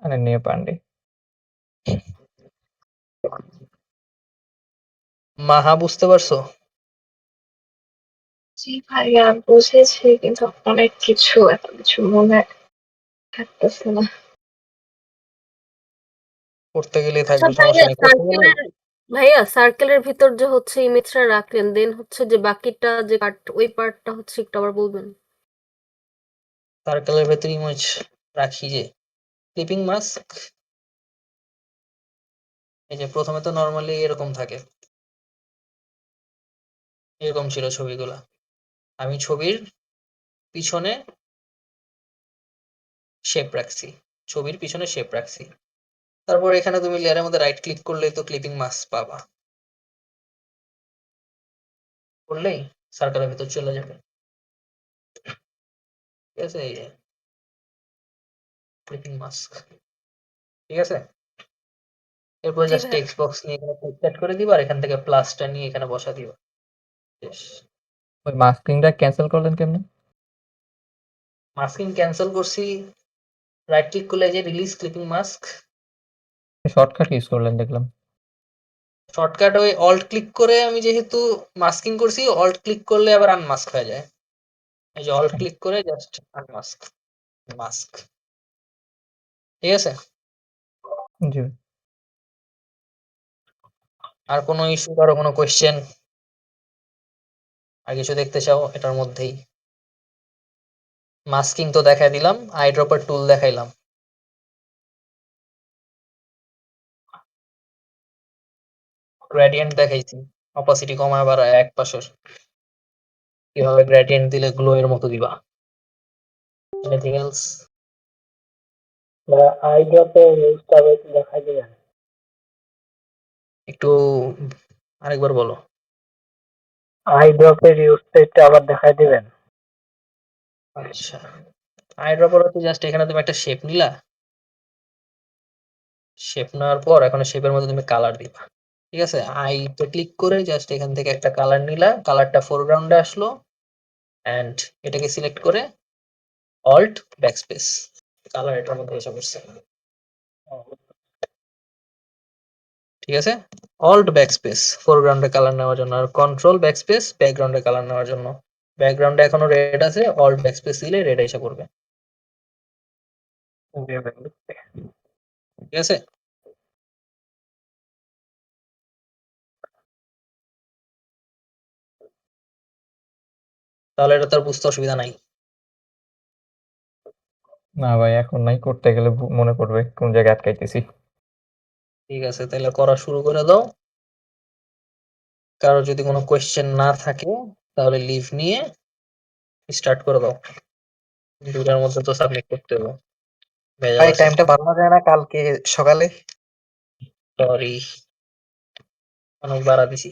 অনন্যা পান্ডে। মাহা বুঝতে পারছো? জি ভাইয়া বুঝেছি, কিন্তু অনেক কিছু এত কিছু মনে থাকতেছে না। করতে গেলেই আচ্ছা থাকবে, সমস্যা নেই। করতে গেলে ভাইয়া সার্কেলের ভিতর যে হচ্ছে ইমেজটা রাখলেন, দেন হচ্ছে যে বাকিটা যে পার্ট, ওই পার্টটা হচ্ছে একটু আবার বলবেন। সার্কেলের ভেতরে ইমেজ রাখি যে ক্লিপিং মাস্ক, এই যে প্রথমে তো নরমালি এরকম থাকে, এরকম ছিল ছবিগুলা। আমি ছবির পিছনে শেপ রাখছি, ছবির পিছনে শেপ রাখছি। তারপর এখানে তুমি লেয়ারের মধ্যে রাইট ক্লিক করলেই তো ক্লিপিং মাস্ক পাবা, করলেই সার্কেলের ভেতর চলে যাবে। ঠিক আছে, এই যে ক্লিপিং মাস্ক। ঠিক আছে, এরপর জি জাস্ট ভাইয়া। টেক্সট বক্স নিয়ে এখানে সেট করে দিবা, আর এখান থেকে প্লাসটা নিয়ে এখানে বসা দিবা। শেষ। ওই মাস্কিংটা ক্যান্সেল করলেন কেমনে? মাস্কিং ক্যান্সেল করছি, রাইট ক্লিক করলে এই যে release clipping mask, shortcut use করলেন দেখলাম। শর্টকাট ওই অল্ট ক্লিক করে আমি যেহেতু মাস্কিং করছি, অল্ট ক্লিক করলে আবার আনমাস্ক হয়ে যায়। এই যে অল্ট ক্লিক করে জাস্ট আনমাস্ক, মাস্ক। ঠিক আছে, জি। আর কোনো ইস্যু, কারো কোনো কোয়েশ্চেন, আর কিছু দেখতে চাও এটার মধ্যেই? মাস্কিং তো দেখাই দিলাম, আই ড্রপার টুল দেখাইলাম। গ্রেডিয়েন্ট দেখাইছি, অপাসিটি কমায় বাড়ায় এক পাশের, কিভাবে গ্রেডিয়েন্ট দিলে গ্লো এর মতো দিবা। Anything else? আই ড্রপের ইউজটা দেখাই দিবেন একটু, আরেকবার বলো। আই ড্রপের ইউজটা একটু আবার দেখাই দিবেন। আচ্ছা, আই ড্রপার হচ্ছে জাস্ট এখানে তুমি একটা শেপ নিলা, শেপ নেওয়ার পর এখন শেপের মধ্যে তুমি কালার দিবা। ঠিক আছে, আইতে ক্লিক করে জাস্ট এখান থেকে একটা কালার নিলা, কালারটা ফোরগ্রাউন্ডে আসলো, এন্ড এটাকে সিলেক্ট করে অল্ট ব্যাকস্পেস, কালার এটার মধ্যে এসে পড়ছে। ঠিক আছে, অল্ট ব্যাকস্পেস ফোরগ্রাউন্ডে কালার নেওয়ার জন্য, আর কন্ট্রোল ব্যাকস্পেস ব্যাকগ্রাউন্ডে কালার নেওয়ার জন্য। ব্যাকগ্রাউন্ডে এখনো রেড আছে, অল্ট ব্যাকস্পেস দিলে রেড এসে পড়বে। ঠিক আছে, তাহলে এটা তার বুঝতে অসুবিধা নাই। না ভাই, এখন নাই, করতে গেলে মনে পড়বে কোন জায়গায় আটকাইতেছি। ঠিক আছে, তাহলে করা শুরু করে দাও। কারো যদি কোনো কোয়েশ্চেন না থাকে তাহলে লিভ নিয়ে স্টার্ট করে দাও। দুটার মধ্যে তো সাবমিট করতে হবে। ভেজাল ভাই আছে, টাইমটা বাড়ানো যায় না কালকে সকালে? সরি, অনেক বাড়া দিছি।